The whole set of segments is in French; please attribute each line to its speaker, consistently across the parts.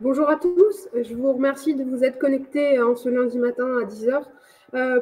Speaker 1: Bonjour à tous, je vous remercie de vous être connectés en ce lundi matin à 10 heures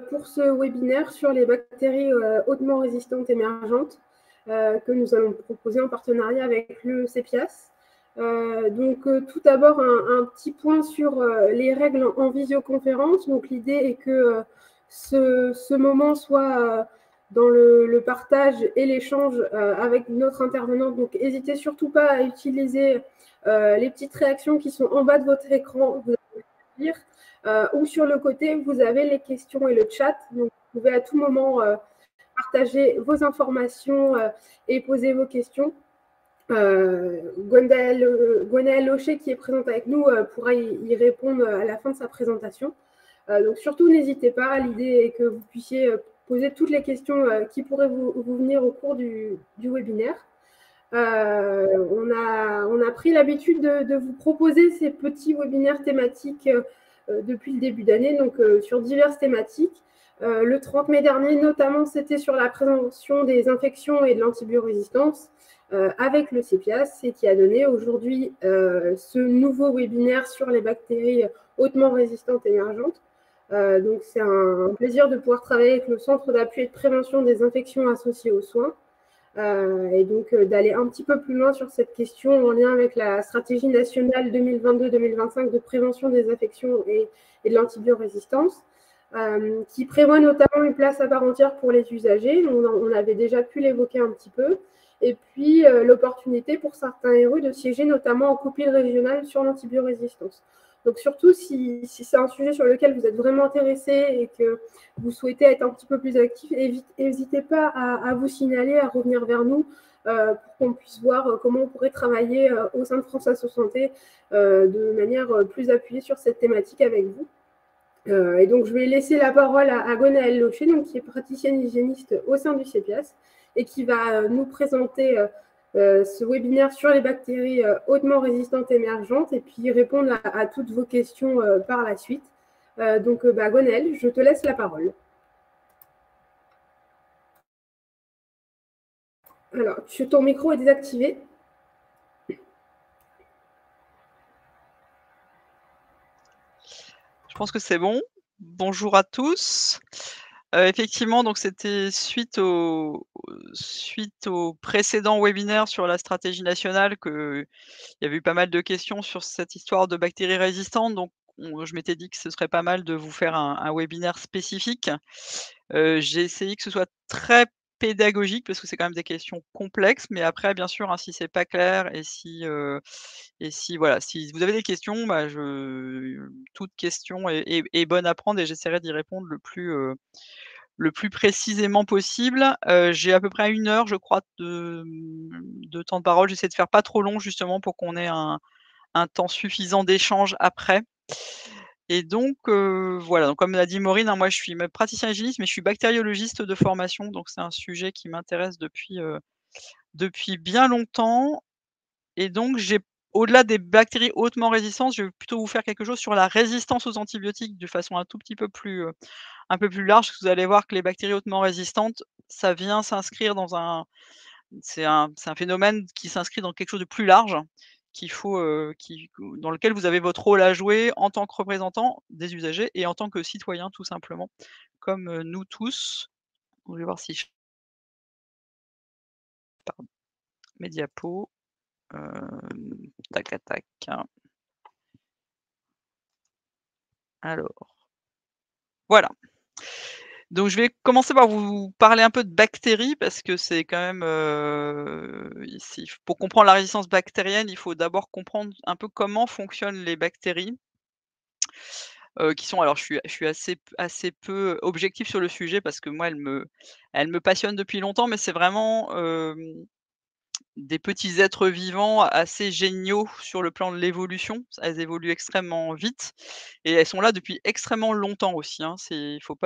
Speaker 1: pour ce webinaire sur les bactéries hautement résistantes émergentes que nous allons proposer en partenariat avec le CEPIAS. Tout d'abord, un petit point sur les règles en visioconférence. Donc, l'idée est que ce moment soit dans le partage et l'échange avec notre intervenante. Donc, n'hésitez surtout pas à utiliser les petites réactions qui sont en bas de votre écran, vous allez lire, ou sur le côté, vous avez les questions et le chat. Donc, vous pouvez à tout moment partager vos informations et poser vos questions. Gwenaël Locher, qui est présente avec nous, pourra y répondre à la fin de sa présentation. Donc, surtout, n'hésitez pas. L'idée est que vous puissiez poser toutes les questions qui pourraient vous venir au cours du webinaire. On a pris l'habitude de vous proposer ces petits webinaires thématiques depuis le début d'année, donc sur diverses thématiques. Le 30 mai dernier, notamment, c'était sur la prévention des infections et de l'antibiorésistance avec le CEPIAS, et qui a donné aujourd'hui ce nouveau webinaire sur les bactéries hautement résistantes émergentes. Donc, c'est un plaisir de pouvoir travailler avec le Centre d'appui et de prévention des infections associées aux soins. Et donc d'aller un petit peu plus loin sur cette question en lien avec la stratégie nationale 2022-2025 de prévention des infections et de l'antibiorésistance, qui prévoit notamment une place à part entière pour les usagers. On avait déjà pu l'évoquer un petit peu. Et puis l'opportunité pour certains RU de siéger notamment en copie régionale sur l'antibiorésistance. Donc surtout, si c'est un sujet sur lequel vous êtes vraiment intéressé et que vous souhaitez être un petit peu plus actif, n'hésitez pas à vous signaler, à revenir vers nous pour qu'on puisse voir comment on pourrait travailler au sein de France Asso Santé de manière plus appuyée sur cette thématique avec vous. Et donc, je vais laisser la parole à Gwenaël Locher, donc, qui est praticienne hygiéniste au sein du CEPIAS et qui va nous présenter ce webinaire sur les bactéries hautement résistantes émergentes et puis répondre à toutes vos questions par la suite. Gwenaël, je te laisse la parole. Alors, ton micro est désactivé.
Speaker 2: Je pense que c'est bon. Bonjour à tous. Effectivement, donc c'était suite au précédent webinaire sur la stratégie nationale qu'il y avait eu pas mal de questions sur cette histoire de bactéries résistantes. Donc je m'étais dit que ce serait pas mal de vous faire un webinaire spécifique. J'ai essayé que ce soit très pédagogique parce que c'est quand même des questions complexes, mais après bien sûr, hein, si c'est pas clair et si voilà, si vous avez des questions, bah, toute question est bonne à prendre et j'essaierai d'y répondre le plus précisément possible. J'ai à peu près 1 heure, je crois, de temps de parole. J'essaie de faire pas trop long justement pour qu'on ait un temps suffisant d'échange après. Et donc voilà, donc comme l'a dit Maureen, hein, moi je suis praticien hygiéniste, mais je suis bactériologiste de formation, donc c'est un sujet qui m'intéresse depuis bien longtemps. Et donc au-delà des bactéries hautement résistantes, je vais plutôt vous faire quelque chose sur la résistance aux antibiotiques de façon un tout petit peu plus, un peu plus large, parce que vous allez voir que les bactéries hautement résistantes, ça vient s'inscrire c'est un phénomène qui s'inscrit dans quelque chose de plus large, qu'il faut, dans lequel vous avez votre rôle à jouer en tant que représentant des usagers et en tant que citoyen tout simplement, comme, nous tous. Je vais voir si je pardon, mes diapos, tac, tac, tac. Alors, voilà. Donc je vais commencer par vous parler un peu de bactéries parce que c'est quand même, ici pour comprendre la résistance bactérienne, il faut d'abord comprendre un peu comment fonctionnent les bactéries, qui sont alors je suis assez peu objectif sur le sujet parce que moi elles me passionnent depuis longtemps, mais c'est vraiment, des petits êtres vivants assez géniaux sur le plan de l'évolution. Elles évoluent extrêmement vite et elles sont là depuis extrêmement longtemps aussi, hein. Il faut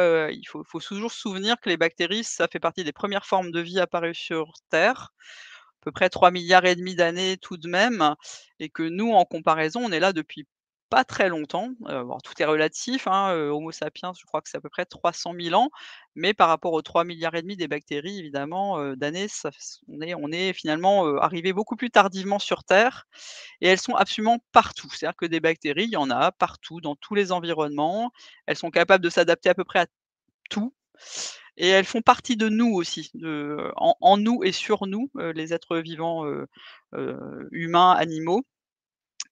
Speaker 2: toujours se souvenir que les bactéries, ça fait partie des premières formes de vie apparues sur Terre, à peu près 3,5 milliards d'années tout de même, et que nous, en comparaison, on est là depuis pas très longtemps, bon tout est relatif, hein, Homo sapiens, je crois que c'est à peu près 300 000 ans, mais par rapport aux 3,5 milliards des bactéries évidemment, d'années, ça f on est finalement, arrivés beaucoup plus tardivement sur Terre et elles sont absolument partout. C'est-à-dire que des bactéries, il y en a partout, dans tous les environnements. Elles sont capables de s'adapter à peu près à tout et elles font partie de nous aussi, en nous et sur nous, les êtres vivants, humains, animaux.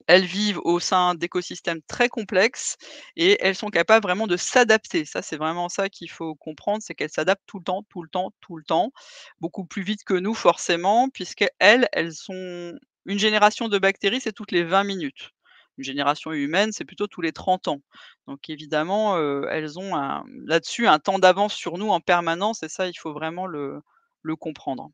Speaker 2: Elles vivent au sein d'écosystèmes très complexes et elles sont capables vraiment de s'adapter. Ça, c'est vraiment ça qu'il faut comprendre, c'est qu'elles s'adaptent tout le temps, tout le temps, tout le temps, beaucoup plus vite que nous forcément, puisqu'elles, elles sont une génération de bactéries, c'est toutes les 20 minutes. Une génération humaine, c'est plutôt tous les 30 ans. Donc évidemment, elles ont là-dessus un temps d'avance sur nous en permanence et ça, il faut vraiment le comprendre.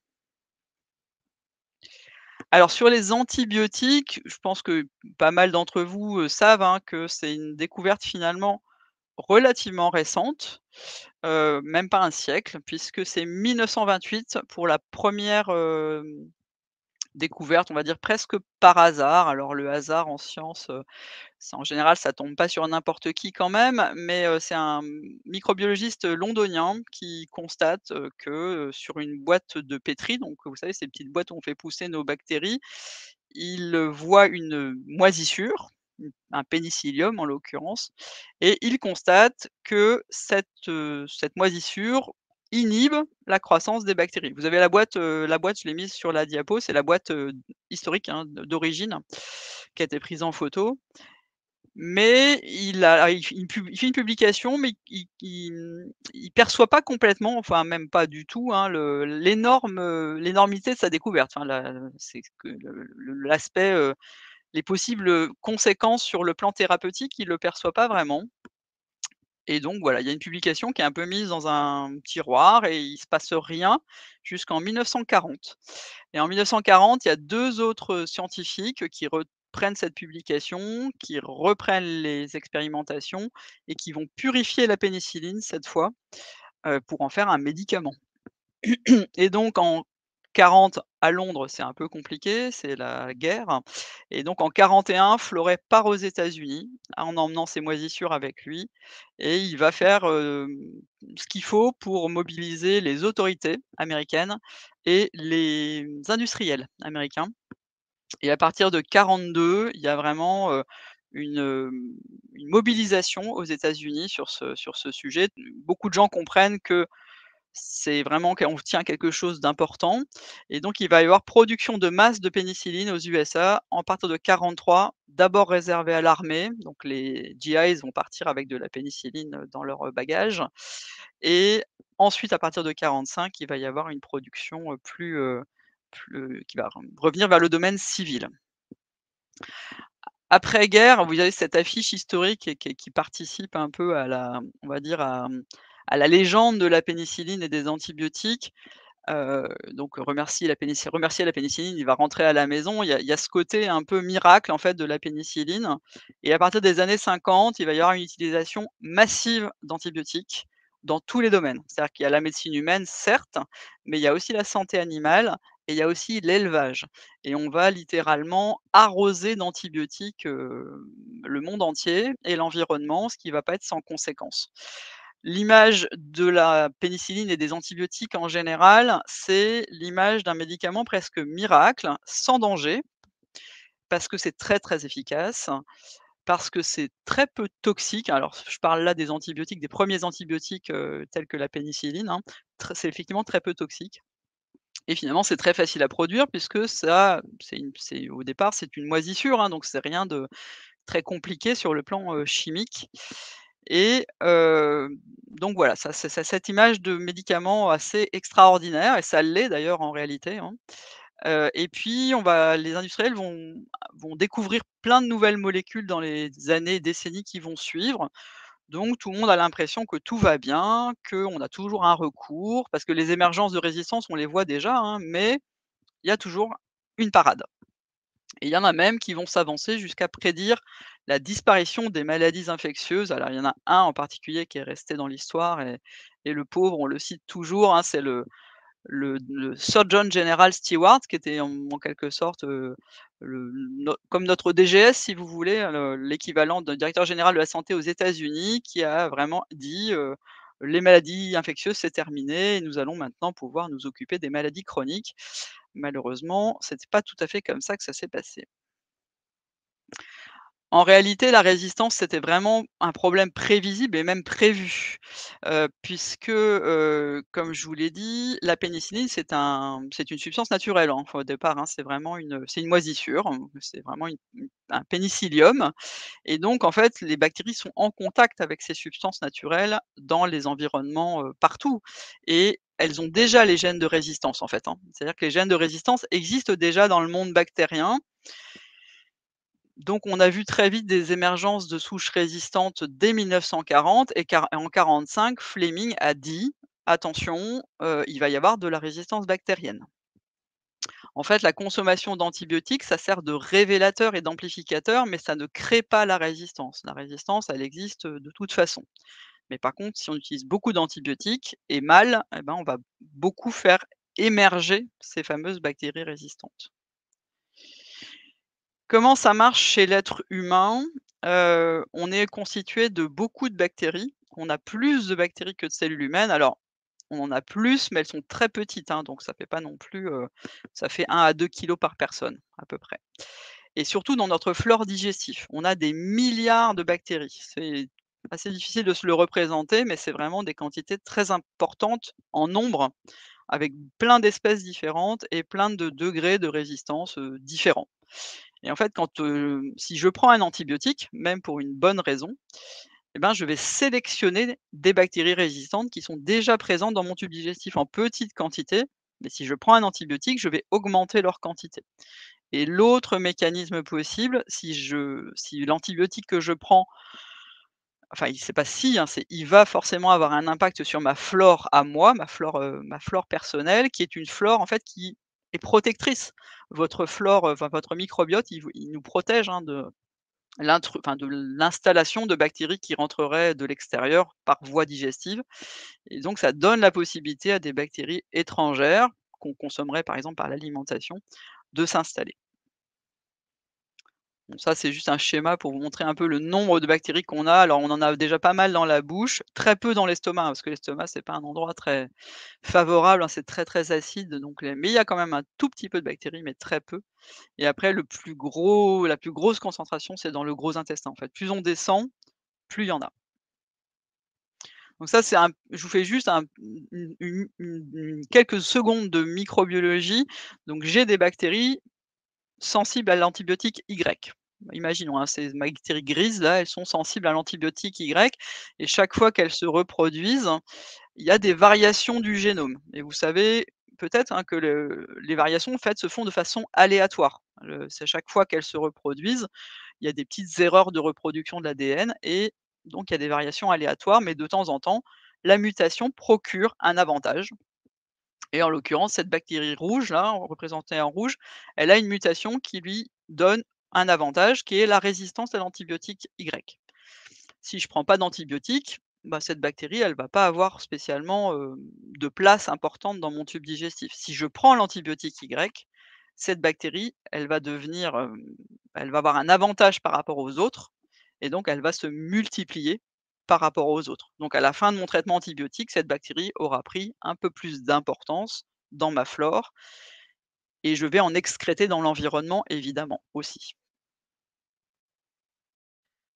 Speaker 2: Alors sur les antibiotiques, je pense que pas mal d'entre vous, savent, hein, que c'est une découverte finalement relativement récente, même pas un siècle, puisque c'est 1928 pour la première découverte, on va dire presque par hasard. Alors le hasard en science, c'est en général, ça tombe pas sur n'importe qui quand même, mais c'est un microbiologiste londonien qui constate, que, sur une boîte de pétri, donc vous savez ces petites boîtes où on fait pousser nos bactéries, il, voit une moisissure, un pénicillium en l'occurrence et il constate que cette moisissure inhibe la croissance des bactéries. Vous avez la boîte je l'ai mise sur la diapo, c'est la boîte, historique, hein, d'origine, qui a été prise en photo mais il fait une publication, mais il perçoit pas complètement, enfin même pas du tout, hein, l'énormité de sa découverte. Enfin c'est que l'aspect, les possibles, conséquences sur le plan thérapeutique, il le perçoit pas vraiment et donc voilà, il y a une publication qui est un peu mise dans un tiroir et il se passe rien jusqu'en 1940 et en 1940, il y a 2 autres scientifiques qui reprennent cette publication, qui reprennent les expérimentations et qui vont purifier la pénicilline cette fois, pour en faire un médicament. Et donc en 40 à Londres, c'est un peu compliqué, c'est la guerre et donc en 41, Florey part aux États-Unis en emmenant ses moisissures avec lui et il va faire, ce qu'il faut pour mobiliser les autorités américaines et les industriels américains et à partir de 42, il y a vraiment, une, une mobilisation aux États-Unis sur ce sujet. Beaucoup de gens comprennent que c'est vraiment qu'on tient à quelque chose d'important et donc il va y avoir production de masse de pénicilline aux USA en partir de 43, d'abord réservée à l'armée, donc les GIs vont partir avec de la pénicilline, dans leur, bagage et ensuite à partir de 45, il va y avoir une production, plus qui va revenir vers le domaine civil. Après-guerre, vous avez cette affiche historique et qui participe un peu à la on va dire à la légende de la pénicilline et des antibiotiques. Donc remercier la pénicilline, il va rentrer à la maison. Il y a ce côté un peu miracle, en fait, de la pénicilline et à partir des années 50, il va y avoir une utilisation massive d'antibiotiques dans tous les domaines. C'est-à-dire qu'il y a la médecine humaine, certes, mais il y a aussi la santé animale et il y a aussi l'élevage et on va littéralement arroser d'antibiotiques, le monde entier et l'environnement, ce qui va pas être sans conséquence. L'image de la pénicilline et des antibiotiques en général, c'est l'image d'un médicament presque miracle, sans danger, parce que c'est très, très efficace, parce que c'est très peu toxique. Alors je parle là des antibiotiques, des premiers antibiotiques, tels que la pénicilline, hein. C'est effectivement très peu toxique et finalement c'est très facile à produire puisque ça c'est au départ, c'est une moisissure, hein, donc c'est rien de très compliqué sur le plan, chimique et donc voilà, ça c'est cette image de médicament assez extraordinaire et ça l'est d'ailleurs en réalité, hein. Et puis les industriels vont découvrir plein de nouvelles molécules dans les années, décennies qui vont suivre. Donc tout le monde a l'impression que tout va bien, qu'on a toujours un recours, parce que les émergences de résistance, on les voit déjà, hein, mais il y a toujours une parade. Et il y en a même qui vont s'avancer jusqu'à prédire la disparition des maladies infectieuses. Alors il y en a un en particulier qui est resté dans l'histoire et le pauvre, on le cite toujours, hein, c'est le Surgeon General Stewart, qui était en quelque sorte, comme notre DGS si vous voulez, l'équivalent d'un directeur général de la santé aux États-Unis, qui a vraiment dit, «Les maladies infectieuses, c'est terminé et nous allons maintenant pouvoir nous occuper des maladies chroniques». Malheureusement, c'était pas tout à fait comme ça que ça s'est passé. En réalité, la résistance, c'était vraiment un problème prévisible et même prévu, puisque, comme je vous l'ai dit, la pénicilline, c'est une substance naturelle, hein, enfin, au départ, hein, c'est une moisissure, c'est vraiment un pénicillium et donc en fait, les bactéries sont en contact avec ces substances naturelles dans les environnements, partout et elles ont déjà les gènes de résistance, en fait, hein. C'est-à-dire que les gènes de résistance existent déjà dans le monde bactérien. Donc on a vu très vite des émergences de souches résistantes dès 1940 et en 45, Fleming a dit: «Attention, il va y avoir de la résistance bactérienne». En fait, la consommation d'antibiotiques, ça sert de révélateur et d'amplificateur, mais ça ne crée pas la résistance. La résistance, elle existe, de toute façon. Mais par contre, si on utilise beaucoup d'antibiotiques et mal, eh ben, on va beaucoup faire émerger ces fameuses bactéries résistantes. Comment ça marche chez l'être humain? On est constitué de beaucoup de bactéries. On a plus de bactéries que de cellules humaines. Alors, on en a plus, mais elles sont très petites, hein, donc ça fait pas non plus, ça fait 1 à 2 kilos par personne, à peu près. Et surtout dans notre flore digestif, on a des milliards de bactéries. C'est assez difficile de se le représenter, mais c'est vraiment des quantités très importantes en nombre, avec plein d'espèces différentes et plein de degrés de résistance, différents. Et en fait, si je prends un antibiotique, même pour une bonne raison, eh ben, je vais sélectionner des bactéries résistantes qui sont déjà présentes dans mon tube digestif en petite quantité. Mais si je prends un antibiotique, je vais augmenter leur quantité. Et l'autre mécanisme possible, si l'antibiotique que je prends, enfin, c'est pas si, hein, c'est il va forcément avoir un impact sur ma flore à moi, ma flore personnelle, qui est une flore en fait qui est protectrice. Votre flore, enfin votre microbiote, il nous protège, hein, de l'installation de bactéries qui rentreraient de l'extérieur par voie digestive et donc ça donne la possibilité à des bactéries étrangères, qu'on consommerait par exemple par l'alimentation, de s'installer. Bon ça, c'est juste un schéma pour vous montrer un peu le nombre de bactéries qu'on a. Alors on en a déjà pas mal dans la bouche, très peu dans l'estomac, hein, parce que l'estomac, c'est pas un endroit très favorable, hein, c'est très, très acide, donc mais il y a quand même un tout petit peu de bactéries, mais très peu. Et après la plus grosse concentration, c'est dans le gros intestin, en fait. Plus on descend, plus il y en a. Donc ça, je vous fais juste quelques secondes de microbiologie. Donc j'ai des bactéries sensibles à l'antibiotique Y. Imaginons, hein, ces bactéries grises là, elles sont sensibles à l'antibiotique Y et chaque fois qu'elles se reproduisent, il y a des variations du génome et vous savez peut-être, hein, que les variations en fait se font de façon aléatoire. C'est chaque fois qu'elles se reproduisent, il y a des petites erreurs de reproduction de l'ADN et donc il y a des variations aléatoires, mais de temps en temps, la mutation procure un avantage et en l'occurrence, cette bactérie rouge là, représentée en rouge, elle a une mutation qui lui donne un avantage qui est la résistance à l'antibiotique Y. Si je prends pas d'antibiotiques, bah, cette bactérie, elle va pas avoir spécialement, de place importante dans mon tube digestif. Si je prends l'antibiotique Y, cette bactérie, elle va avoir un avantage par rapport aux autres et donc elle va se multiplier par rapport aux autres. Donc à la fin de mon traitement antibiotique, cette bactérie aura pris un peu plus d'importance dans ma flore et je vais en excréter dans l'environnement évidemment aussi.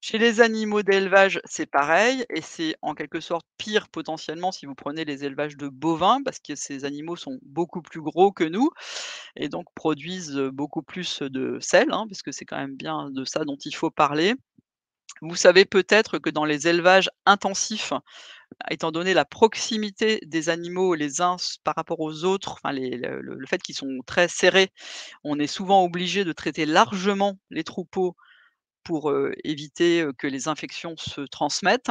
Speaker 2: Chez les animaux d'élevage, c'est pareil et c'est en quelque sorte pire potentiellement si vous prenez les élevages de bovins parce que ces animaux sont beaucoup plus gros que nous et donc produisent, beaucoup plus de sel, hein, parce que c'est quand même bien de ça dont il faut parler. Vous savez peut-être que dans les élevages intensifs, étant donné la proximité des animaux les uns par rapport aux autres, enfin le fait qu'ils sont très serrés, on est souvent obligé de traiter largement les troupeaux pour, éviter, que les infections se transmettent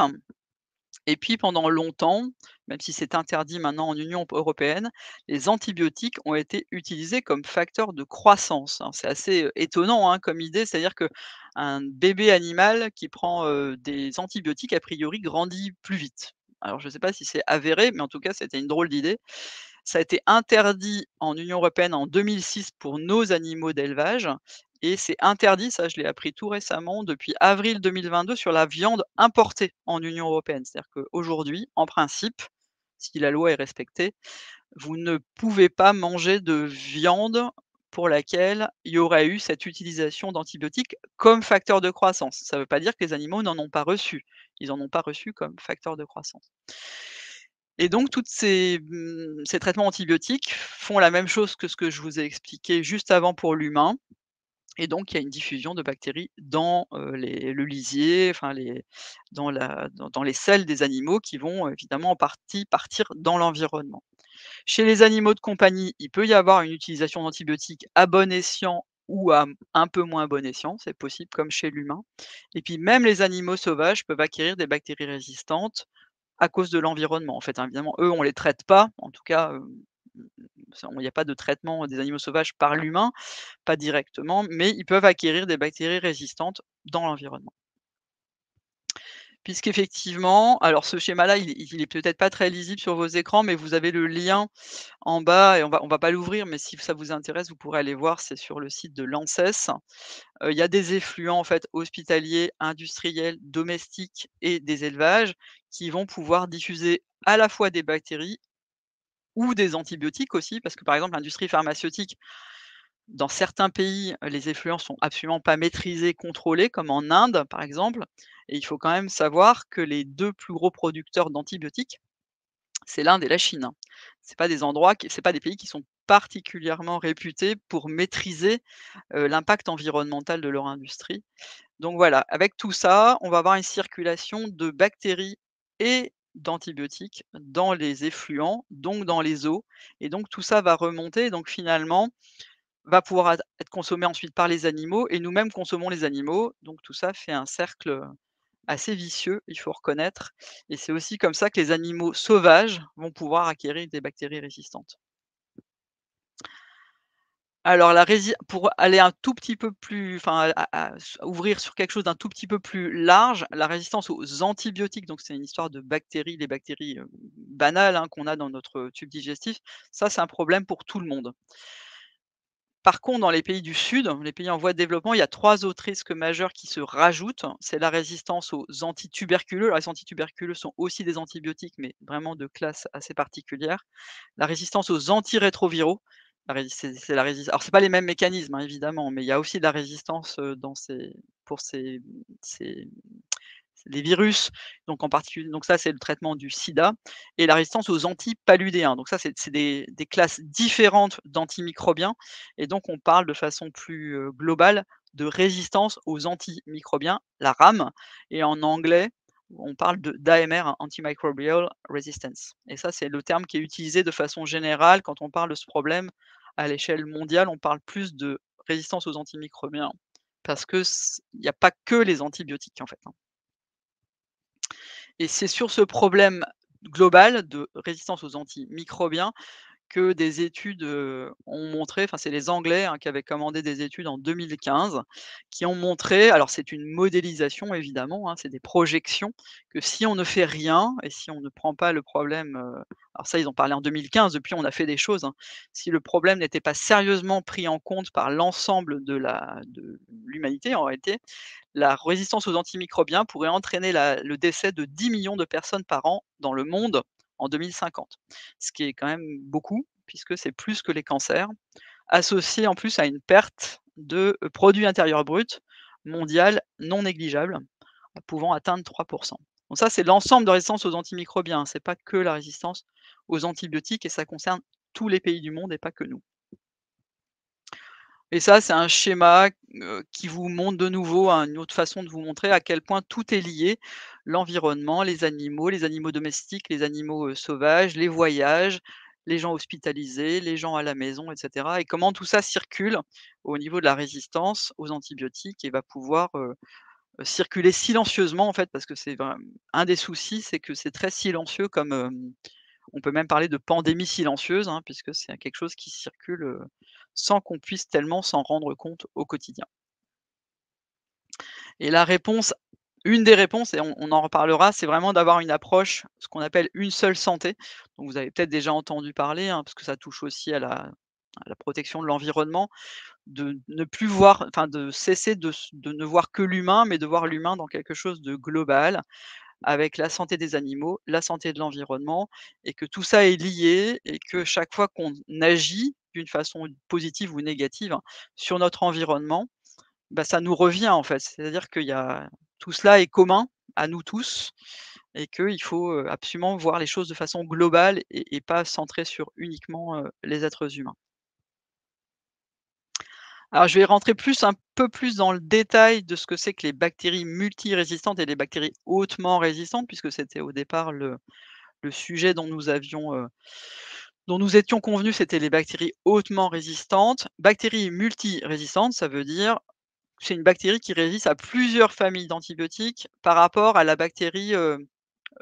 Speaker 2: et puis pendant longtemps, même si c'est interdit maintenant en Union européenne, les antibiotiques ont été utilisés comme facteurs de croissance, hein. C'est assez, étonnant, hein, comme idée, c'est-à-dire qu'un bébé animal qui prend, des antibiotiques, a priori, grandit plus vite. Alors je ne sais pas si c'est avéré, mais en tout cas, c'était une drôle d'idée. Ça a été interdit en Union européenne en 2006 pour nos animaux d'élevage et c'est interdit, ça je l'ai appris tout récemment, depuis avril 2022 sur la viande importée en Union européenne. C'est-à-dire qu'aujourd'hui, en principe, si la loi est respectée, vous ne pouvez pas manger de viande pour laquelle il y aurait eu cette utilisation d'antibiotiques comme facteur de croissance. Ça ne veut pas dire que les animaux n'en ont pas reçu. Ils en ont pas reçu comme facteur de croissance. Et donc toutes ces traitements antibiotiques font la même chose que ce que je vous ai expliqué juste avant pour l'humain et donc il y a une diffusion de bactéries dans, le lisier, enfin dans les selles des animaux qui vont évidemment en partie partir dans l'environnement. Chez les animaux de compagnie, il peut y avoir une utilisation d'antibiotiques à bon escient ou à un peu moins bon escient, c'est possible comme chez l'humain. Et puis même les animaux sauvages peuvent acquérir des bactéries résistantes à cause de l'environnement. En fait, hein, évidemment, eux, on les traite pas, en tout cas, il y a pas de traitement des animaux sauvages par l'humain, pas directement, mais ils peuvent acquérir des bactéries résistantes dans l'environnement. Puisqu'effectivement, alors ce schéma-là, il est peut-être pas très lisible sur vos écrans, mais vous avez le lien en bas et on va pas l'ouvrir, mais si ça vous intéresse, vous pourrez aller voir, c'est sur le site de l'ANSES. Il y a des effluents en fait hospitaliers, industriels, domestiques et des élevages qui vont pouvoir diffuser à la fois des bactéries ou des antibiotiques aussi, parce que par exemple l'industrie pharmaceutique, dans certains pays, les effluents sont absolument pas maîtrisés, contrôlés, comme en Inde par exemple, et il faut quand même savoir que les 2 plus gros producteurs d'antibiotiques, c'est l'Inde et la Chine, hein. C'est pas des pays qui sont particulièrement réputés pour maîtriser, l'impact environnemental de leur industrie. Donc voilà, avec tout ça, on va avoir une circulation de bactéries et d'antibiotiques dans les effluents, donc dans les eaux et donc tout ça va remonter, donc finalement, va pouvoir être consommé ensuite par les animaux et nous-mêmes consommons les animaux, donc tout ça fait un cercle, assez vicieux, il faut reconnaître et c'est aussi comme ça que les animaux sauvages vont pouvoir acquérir des bactéries résistantes. Alors la rési pour aller un tout petit peu plus enfin à s ouvrir sur quelque chose d'un tout petit peu plus large, la résistance aux antibiotiques, donc c'est une histoire de bactéries, les bactéries, banales, hein, qu'on a dans notre tube digestif, ça c'est un problème pour tout le monde. Par contre, dans les pays du Sud, les pays en voie de développement, il y a 3 autres risques majeurs qui se rajoutent. C'est la résistance aux antituberculeux. Alors les antituberculeux sont aussi des antibiotiques, mais vraiment de classe assez particulière. La résistance aux antirétroviraux, c'est la résis alors c'est pas les mêmes mécanismes, hein, évidemment, mais il y a aussi de la résistance, dans ces pour ces les virus, donc en particulier donc ça, c'est le traitement du sida et la résistance aux antipaludéens. Donc ça, c'est des classes différentes d'antimicrobiens et donc on parle de façon plus, globale de résistance aux antimicrobiens, la RAM et en anglais, on parle d'AMR, antimicrobial resistance et ça, c'est le terme qui est utilisé de façon générale quand on parle de ce problème à l'échelle mondiale, on parle plus de résistance aux antimicrobiens parce que il n'y a pas que les antibiotiques, en fait, hein. Et c'est sur ce problème global de résistance aux antimicrobiens que des études, ont montré enfin c'est les Anglais, hein, qui avaient commandé des études en 2015, qui ont montré alors c'est une modélisation évidemment, hein, c'est des projections, que si on ne fait rien et si on ne prend pas le problème, alors ça ils ont parlé en 2015, depuis on a fait des choses, hein. Si le problème n'était pas sérieusement pris en compte par l'ensemble de l'humanité en réalité, la résistance aux antimicrobiens pourrait entraîner le décès de 10 millions de personnes par an dans le monde en 2050. Ce qui est quand même beaucoup, puisque c'est plus que les cancers, associé en plus à une perte de produit intérieur brut mondial non négligeable, pouvant atteindre 3. Donc ça, c'est l'ensemble de résistance aux antimicrobiens, hein, c'est pas que la résistance aux antibiotiques et ça concerne tous les pays du monde et pas que nous. Et ça, c'est un schéma, qui vous montre de nouveau, hein, une autre façon de vous montrer à quel point tout est lié. L'environnement, les animaux domestiques, les animaux, sauvages, les voyages, les gens hospitalisés, les gens à la maison et cetera et comment tout ça circule au niveau de la résistance aux antibiotiques et va pouvoir, circuler silencieusement en fait parce que c'est vraim un des soucis, c'est que c'est très silencieux comme, on peut même parler de pandémie silencieuse, hein, puisque c'est quelque chose qui circule, sans qu'on puisse tellement s'en rendre compte au quotidien. Et la réponse Une des réponses et on en reparlera, c'est vraiment d'avoir une approche, ce qu'on appelle une seule santé. Donc vous avez peut-être déjà entendu parler, hein, parce que ça touche aussi à la protection de l'environnement, de ne plus voir enfin de cesser de ne voir que l'humain, mais de voir l'humain dans quelque chose de global, avec la santé des animaux, la santé de l'environnement et que tout ça est lié et que chaque fois qu'on agit d'une façon positive ou négative, hein, sur notre environnement, bah, ça nous revient en fait. C'est-à-dire qu'il y a tout cela est commun à nous tous et qu'il faut, absolument voir les choses de façon globale et pas centré sur uniquement, les êtres humains. Alors je vais rentrer un peu plus dans le détail de ce que c'est que les bactéries multirésistantes et les bactéries hautement résistantes, puisque c'était au départ le sujet dont nous étions convenus, c'était les bactéries hautement résistantes. Bactéries multirésistantes, ça veut dire c'est une bactérie qui résiste à plusieurs familles d'antibiotiques par rapport à la bactérie,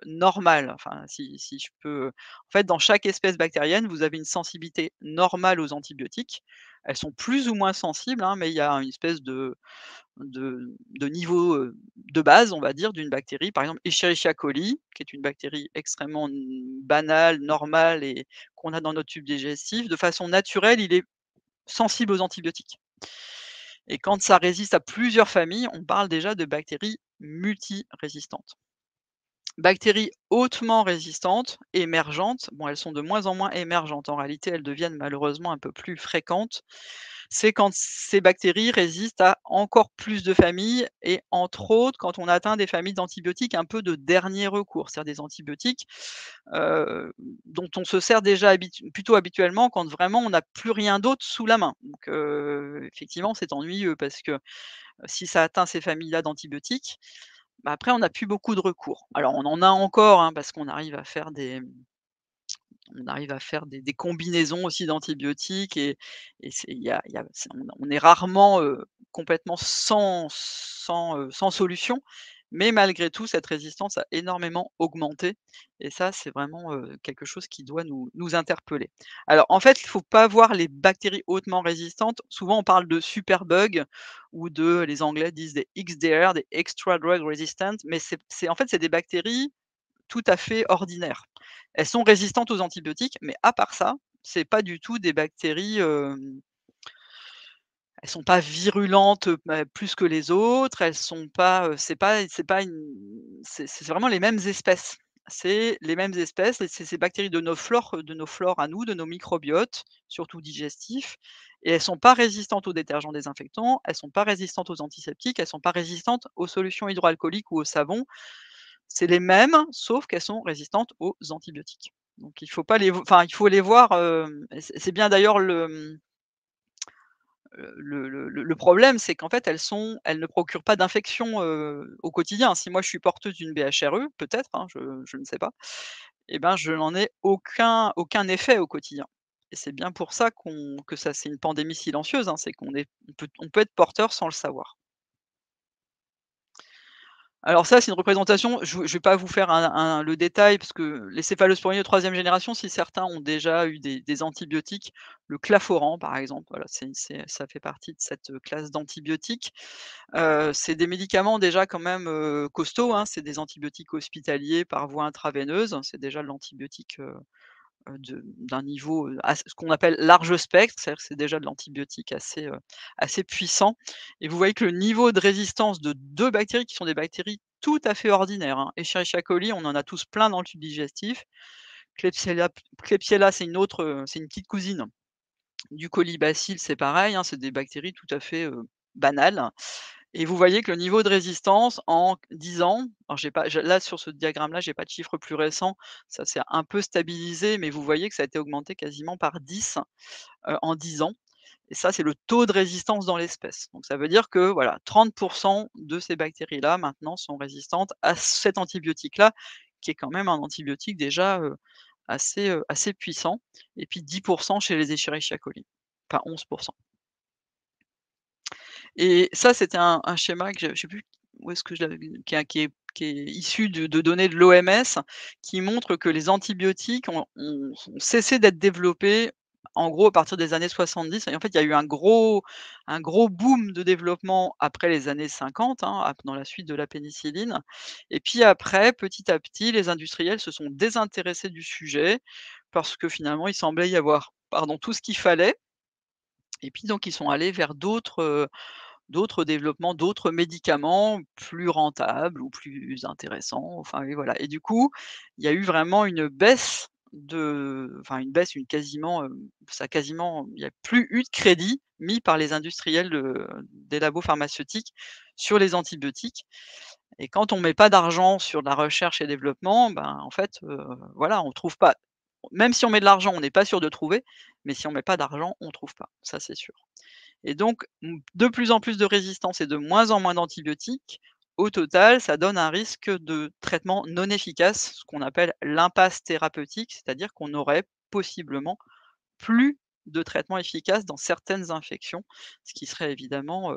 Speaker 2: normale. Enfin, si je peux, en fait, dans chaque espèce bactérienne, vous avez une sensibilité normale aux antibiotiques. Elles sont plus ou moins sensibles, hein, mais il y a une espèce de niveau, de base, on va dire, d'une bactérie. Par exemple, Escherichia coli, qui est une bactérie extrêmement banale, normale et qu'on a dans notre tube digestif. De façon naturelle, il est sensible aux antibiotiques. Et quand ça résiste à plusieurs familles, on parle déjà de bactéries multirésistantes. Bactéries hautement résistantes, émergentes, bon, elles sont de moins en moins émergentes. En réalité, elles deviennent malheureusement un peu plus fréquentes. C'est quand ces bactéries résistent à encore plus de familles et entre autres, quand on atteint des familles d'antibiotiques un peu de dernier recours, c'est-à-dire des antibiotiques, heu, dont on se sert déjà plutôt habituellement quand vraiment on n'a plus rien d'autre sous la main. Donc effectivement, c'est ennuyeux parce que si ça atteint ces familles-là d'antibiotiques, bah, après on n'a plus beaucoup de recours. Alors on en a encore, hein, parce qu'on arrive à faire des combinaisons aussi d'antibiotiques et c'est il y a c'est on est rarement, complètement sans solution, mais malgré tout cette résistance a énormément augmenté et ça c'est vraiment, quelque chose qui doit nous interpeller. Alors en fait, il faut pas voir les bactéries hautement résistantes, souvent on parle de superbugs ou les Anglais disent des XDR, des extra drug resistant, mais c'est en fait, c'est des bactéries tout à fait ordinaires. Elles sont résistantes aux antibiotiques, mais à part ça, c'est pas du tout des bactéries, elles sont pas virulentes, plus que les autres, elles sont pas, c'est pas c'est vraiment les mêmes espèces. C'est les mêmes espèces et c'est ces bactéries de nos flores à nous, de nos microbiotes, surtout digestifs et elles sont pas résistantes aux détergents désinfectants, elles sont pas résistantes aux antiseptiques, elles sont pas résistantes aux solutions hydroalcooliques ou au savon. C'est les mêmes, sauf qu'elles sont résistantes aux antibiotiques. Donc il faut pas les enfin il faut les voir, et c'est bien d'ailleurs le problème, c'est qu'en fait elles ne procurent pas d'infection, au quotidien. Si moi je suis porteuse d'une BHRE, peut-être, hein, je ne sais pas, et ben je n'en ai aucun effet au quotidien. Et c'est bien pour ça que ça c'est une pandémie silencieuse, hein, c'est on peut être porteur sans le savoir. Alors ça, c'est une représentation, je vais pas vous faire le détail parce que les céphalosporiens de 3e génération, si certains ont déjà eu des antibiotiques, le claforan par exemple, voilà, ça fait partie de cette, classe d'antibiotiques. C'est des médicaments déjà quand même, costauds, hein, c'est des antibiotiques hospitaliers par voie intraveineuse, c'est déjà de l'antibiotique, d'un niveau, ce qu'on appelle large spectre, c'est-à-dire que c'est déjà de l'antibiotique assez puissant et vous voyez que le niveau de résistance de 2 bactéries qui sont des bactéries tout à fait ordinaires, hein. Escherichia coli, on en a tous plein dans le tube digestif. Klebsiella, c'est une petite cousine du colibacille, c'est pareil, hein, c'est des bactéries tout à fait, banales et vous voyez que le niveau de résistance en 10 ans, alors j'ai pas je là sur ce diagramme-là, j'ai pas de chiffres plus récents, ça s'est un peu stabilisé, mais vous voyez que ça a été augmenté quasiment par 10, en 10 ans et ça, c'est le taux de résistance dans l'espèce. Donc ça veut dire que voilà, 30 de ces bactéries-là, maintenant, sont résistantes à cet antibiotique-là, qui est quand même un antibiotique déjà, assez puissant et puis 10 chez les Escherichia coli, enfin 11. Et ça, c'était un schéma que je sais plus où est-ce que je l'avais vu, qui est issu de données de l'OMS, qui montre que les antibiotiques ont cessé d'être développés en gros, à partir des années 70 et en fait, il y a eu un gros boom de développement après les années 50, hein, dans la suite de la pénicilline et puis après, petit à petit, les industriels se sont désintéressés du sujet parce que finalement, il semblait y avoir, pardon, tout ce qu'il fallait et puis donc ils sont allés vers d'autres développements, d'autres médicaments plus rentables ou plus intéressants, enfin et voilà et du coup, il y a eu vraiment une baisse une baisse, une quasiment, il y a plus eu de crédit mis par les industriels des labos pharmaceutiques sur les antibiotiques et quand on met pas d'argent sur de la recherche et développement, ben, en fait, voilà, on trouve pas. Même si on met de l'argent, on n'est pas sûr de trouver, mais si on met pas d'argent, on trouve pas, ça c'est sûr. Et donc, de plus en plus de résistance et de moins en moins d'antibiotiques, au total, ça donne un risque de traitement non efficace, ce qu'on appelle l'impasse thérapeutique, c'est-à-dire qu'on aurait possiblement plus de traitement efficace dans certaines infections, ce qui serait évidemment,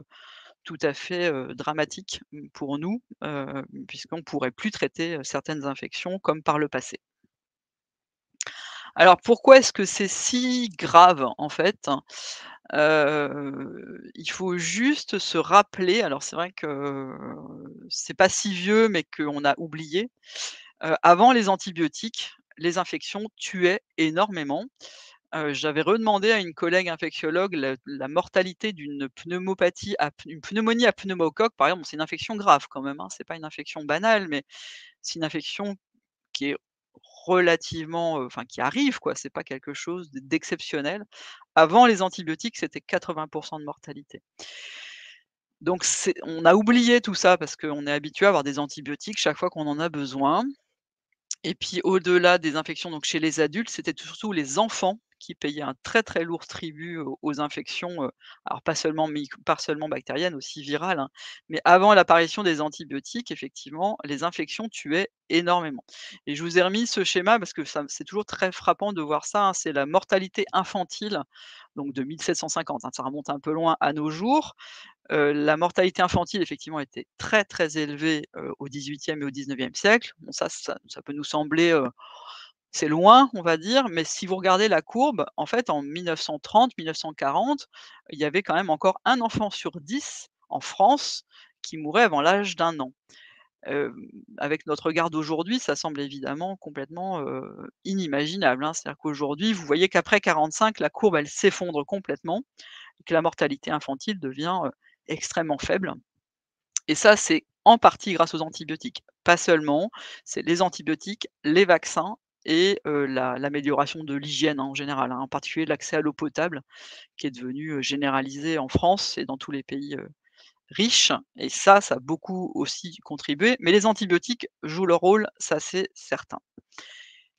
Speaker 2: tout à fait, dramatique, pour nous, puisqu'on pourrait plus traiter, certaines infections comme par le passé. Alors pourquoi est-ce que c'est si grave en fait? Il faut juste se rappeler, alors c'est vrai que c'est pas si vieux, mais qu'on a oublié, avant les antibiotiques, les infections tuaient énormément. J'avais redemandé à une collègue infectiologue la mortalité d'une pneumopathie à une pneumonie à pneumocoque, par exemple, c'est une infection grave quand même, hein, c'est pas une infection banale, mais c'est une infection qui est relativement, enfin qui arrive quoi, c'est pas quelque chose d'exceptionnel. Avant les antibiotiques, c'était 80 de mortalité. Donc on a oublié tout ça parce qu'on est habitué à avoir des antibiotiques chaque fois qu'on en a besoin et puis au-delà des infections donc chez les adultes, c'était surtout les enfants qui payaient un très, très lourd tribut aux infections, alors pas seulement bactériennes, aussi virales, hein. Mais avant l'apparition des antibiotiques, effectivement, les infections tuaient énormément. Et je vous ai remis ce schéma parce que ça c'est toujours très frappant de voir ça, hein. C'est la mortalité infantile, donc de 1750, hein, ça remonte un peu loin à nos jours. La mortalité infantile effectivement était très, très élevée, au XVIIIe et au XIXe siècle. Bon ça peut nous sembler, c'est loin, on va dire, mais si vous regardez la courbe, en fait en 1930-1940, il y avait quand même encore un enfant sur 10 en France qui mourait avant l'âge d'1 an. Hem, Avec notre regard d'aujourd'hui, ça semble évidemment complètement, inimaginable, hein. C'est-à-dire qu'aujourd'hui, vous voyez qu'après 45, la courbe elle s'effondre complètement et que la mortalité infantile devient, extrêmement faible et ça, c'est en partie grâce aux antibiotiques. Pas seulement, c'est les antibiotiques, les vaccins et l'amélioration de l'hygiène, hein, en général, hein, en particulier l'accès à l'eau potable qui est devenu, généralisé en France et dans tous les pays, riches et ça a beaucoup aussi contribué, mais les antibiotiques jouent leur rôle, ça c'est certain.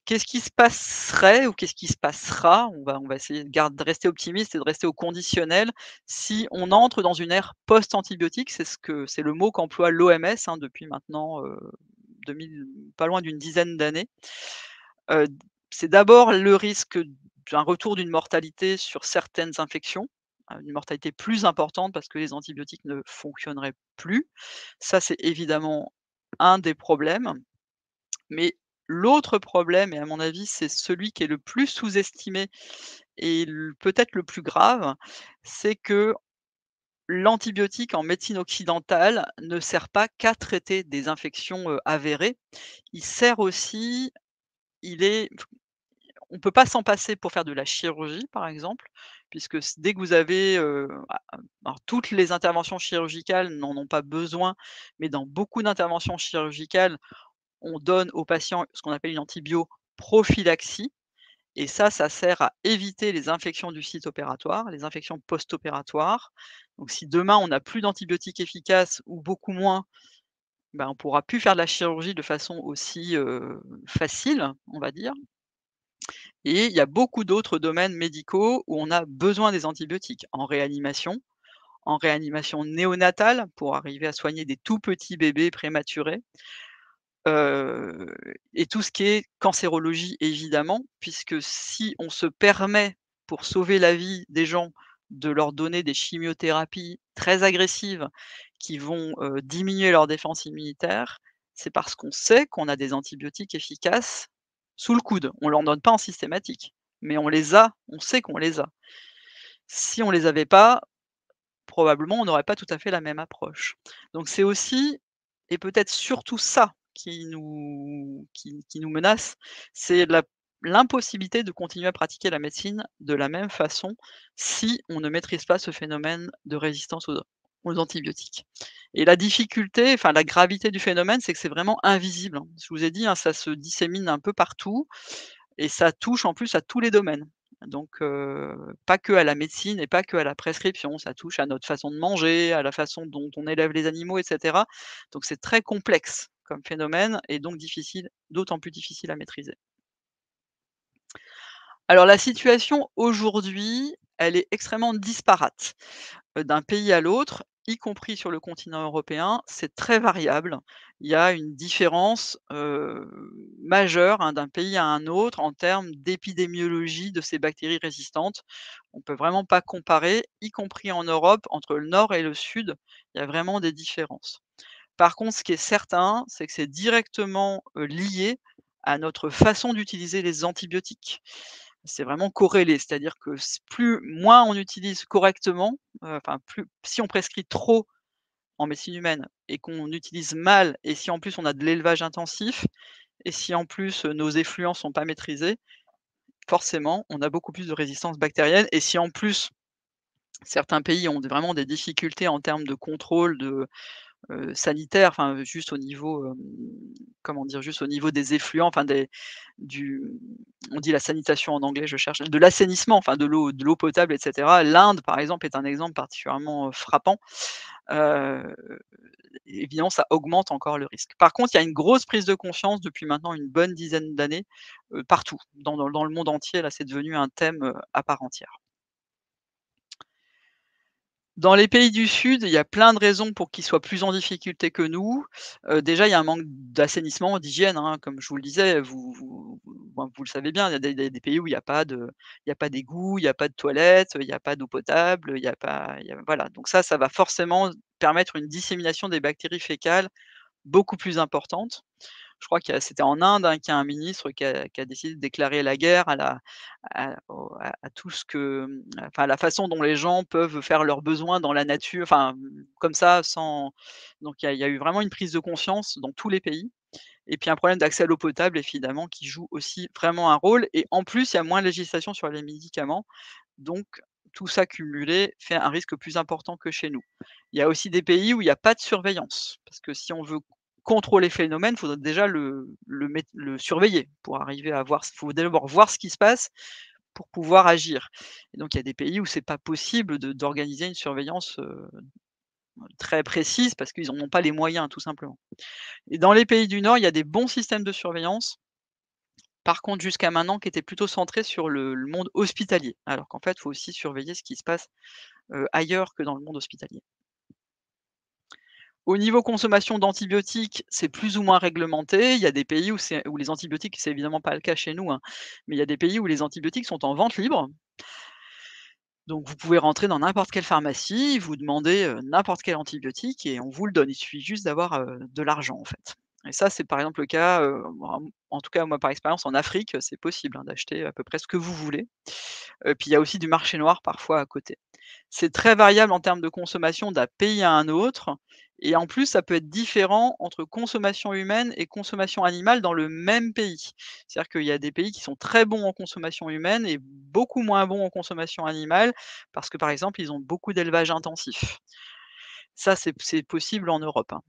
Speaker 2: Qu'est-ce qui se passerait ou qu'est-ce qui se passera? On va essayer de rester optimiste et de rester au conditionnel. Si on entre dans une ère post-antibiotique, c'est le mot qu'emploie l'OMS, hein, depuis maintenant, 2000 pas loin d'une dizaine d'années. Heu, c'est d'abord le risque d'un retour d'une mortalité sur certaines infections, une mortalité plus importante parce que les antibiotiques ne fonctionneraient plus. Ça, c'est évidemment un des problèmes. Mais l'autre problème et à mon avis, c'est celui qui est le plus sous-estimé et peut-être le plus grave, c'est que l'antibiotique en médecine occidentale ne sert pas qu'à traiter des infections, avérées. Il sert aussi il est on ne peut pas s'en passer pour faire de la chirurgie, par exemple, puisque dès que vous avez, alors toutes les interventions chirurgicales n'en ont pas besoin, mais dans beaucoup d'interventions chirurgicales, on donne aux patients ce qu'on appelle une antibio-prophylaxie et ça sert à éviter les infections du site opératoire, les infections post-opératoires. Donc si demain on n'a plus d'antibiotiques efficaces ou beaucoup moins, ben, on pourra plus faire de la chirurgie de façon aussi, facile, on va dire et il y a beaucoup d'autres domaines médicaux où on a besoin des antibiotiques. En réanimation néonatale pour arriver à soigner des tout petits bébés prématurés. Heu et tout ce qui est cancérologie évidemment, puisque si on se permet, pour sauver la vie des gens, de leur donner des chimiothérapies très agressives qui vont, diminuer leur défense immunitaire, c'est parce qu'on sait qu'on a des antibiotiques efficaces sous le coude. On leur donne pas en systématique. mais on les a, on sait qu'on les a. Si on les avait pas, probablement on n'aurait pas tout à fait la même approche. Donc c'est aussi et peut-être surtout ça qui nous menace, c'est l'impossibilité de continuer à pratiquer la médecine de la même façon si on ne maîtrise pas ce phénomène de résistance aux antibiotiques. Et la difficulté, enfin la gravité du phénomène, c'est que c'est vraiment invisible, hein. Je vous ai dit, hein, ça se dissémine un peu partout et ça touche en plus à tous les domaines. Donc pas que à la médecine et pas que à la prescription, ça touche à notre façon de manger, à la façon dont on élève les animaux et cetera. Donc c'est très complexe comme phénomène et donc difficile, d'autant plus difficile à maîtriser. Alors la situation aujourd'hui, elle est extrêmement disparate, d'un pays à l'autre, y compris sur le continent européen, c'est très variable. Il y a une différence, majeure, hein, d'un pays à un autre en termes d'épidémiologie de ces bactéries résistantes. On peut vraiment pas comparer, y compris en Europe, entre le nord et le sud, il y a vraiment des différences. Par contre, ce qui est certain, c'est que c'est directement, lié à notre façon d'utiliser les antibiotiques. C'est vraiment corrélé, c'est-à-dire que moins on utilise correctement, enfin plus si on prescrit trop en médecine humaine et qu'on utilise mal et si en plus on a de l'élevage intensif et si en plus, nos effluents sont pas maîtrisés, forcément on a beaucoup plus de résistance bactérienne et si en plus certains pays ont vraiment des difficultés en termes de contrôle sanitaire, enfin juste au niveau, comment dire? Juste au niveau des effluents, enfin du on dit la sanitation en anglais, je cherche, de l'assainissement, enfin de l'eau potable et cetera. L'Inde, par exemple, est un exemple particulièrement, frappant. Heu, Évidemment, ça augmente encore le risque. Par contre, il y a une grosse prise de conscience depuis maintenant une bonne dizaine d'années, partout, dans le monde entier, là, c'est devenu un thème, à part entière. Dans les pays du Sud, il y a plein de raisons pour qu'ils soient plus en difficulté que nous. Déjà, il y a un manque d'assainissement, d'hygiène, hein, comme je vous le disais, vous le savez bien, il y a des pays où il y a pas d'égout, il y a pas de toilettes, il y a pas d'eau potable, il y a voilà, donc ça va forcément permettre une dissémination des bactéries fécales beaucoup plus importante. Je crois c'était en Inde, hein, qu'il y a un ministre qui a décidé de déclarer la guerre à tout ce que, enfin, à la façon dont les gens peuvent faire leurs besoins dans la nature, enfin, comme ça, sans donc il y a eu vraiment une prise de conscience dans tous les pays et puis un problème d'accès à l'eau potable évidemment qui joue aussi vraiment un rôle et en plus, il y a moins de législation sur les médicaments, donc tout ça cumulé fait un risque plus important que chez nous. Il y a aussi des pays où il y a pas de surveillance, parce que si on veut contrôler le phénomène, il faudrait déjà le surveiller pour arriver à voir, il faut d'abord voir ce qui se passe pour pouvoir agir et donc il y a des pays où c'est pas possible d'organiser une surveillance, très précise parce qu'ils en ont pas les moyens tout simplement et dans les pays du Nord, il y a des bons systèmes de surveillance, par contre jusqu'à maintenant qui étaient plutôt centrés sur le monde hospitalier, alors qu'en fait, il faut aussi surveiller ce qui se passe, ailleurs que dans le monde hospitalier. Au niveau consommation d'antibiotiques, c'est plus ou moins réglementé. Il y a des pays où les antibiotiques, c'est évidemment pas le cas chez nous, hein, mais il y a des pays où les antibiotiques sont en vente libre. Donc vous pouvez rentrer dans n'importe quelle pharmacie, vous demandez, n'importe quel antibiotique et on vous le donne. Il suffit juste d'avoir, de l'argent, en fait. Et ça, c'est par exemple le cas, en tout cas moi par expérience en Afrique, c'est possible, hein, d'acheter à peu près ce que vous voulez. Puis il y a aussi du marché noir parfois à côté. C'est très variable en termes de consommation d'un pays à un autre et en plus, ça peut être différent entre consommation humaine et consommation animale dans le même pays. C'est-à-dire qu'il y a des pays qui sont très bons en consommation humaine et beaucoup moins bons en consommation animale parce que, par exemple, ils ont beaucoup d'élevage intensif. Ça, c'est possible en Europe, hein,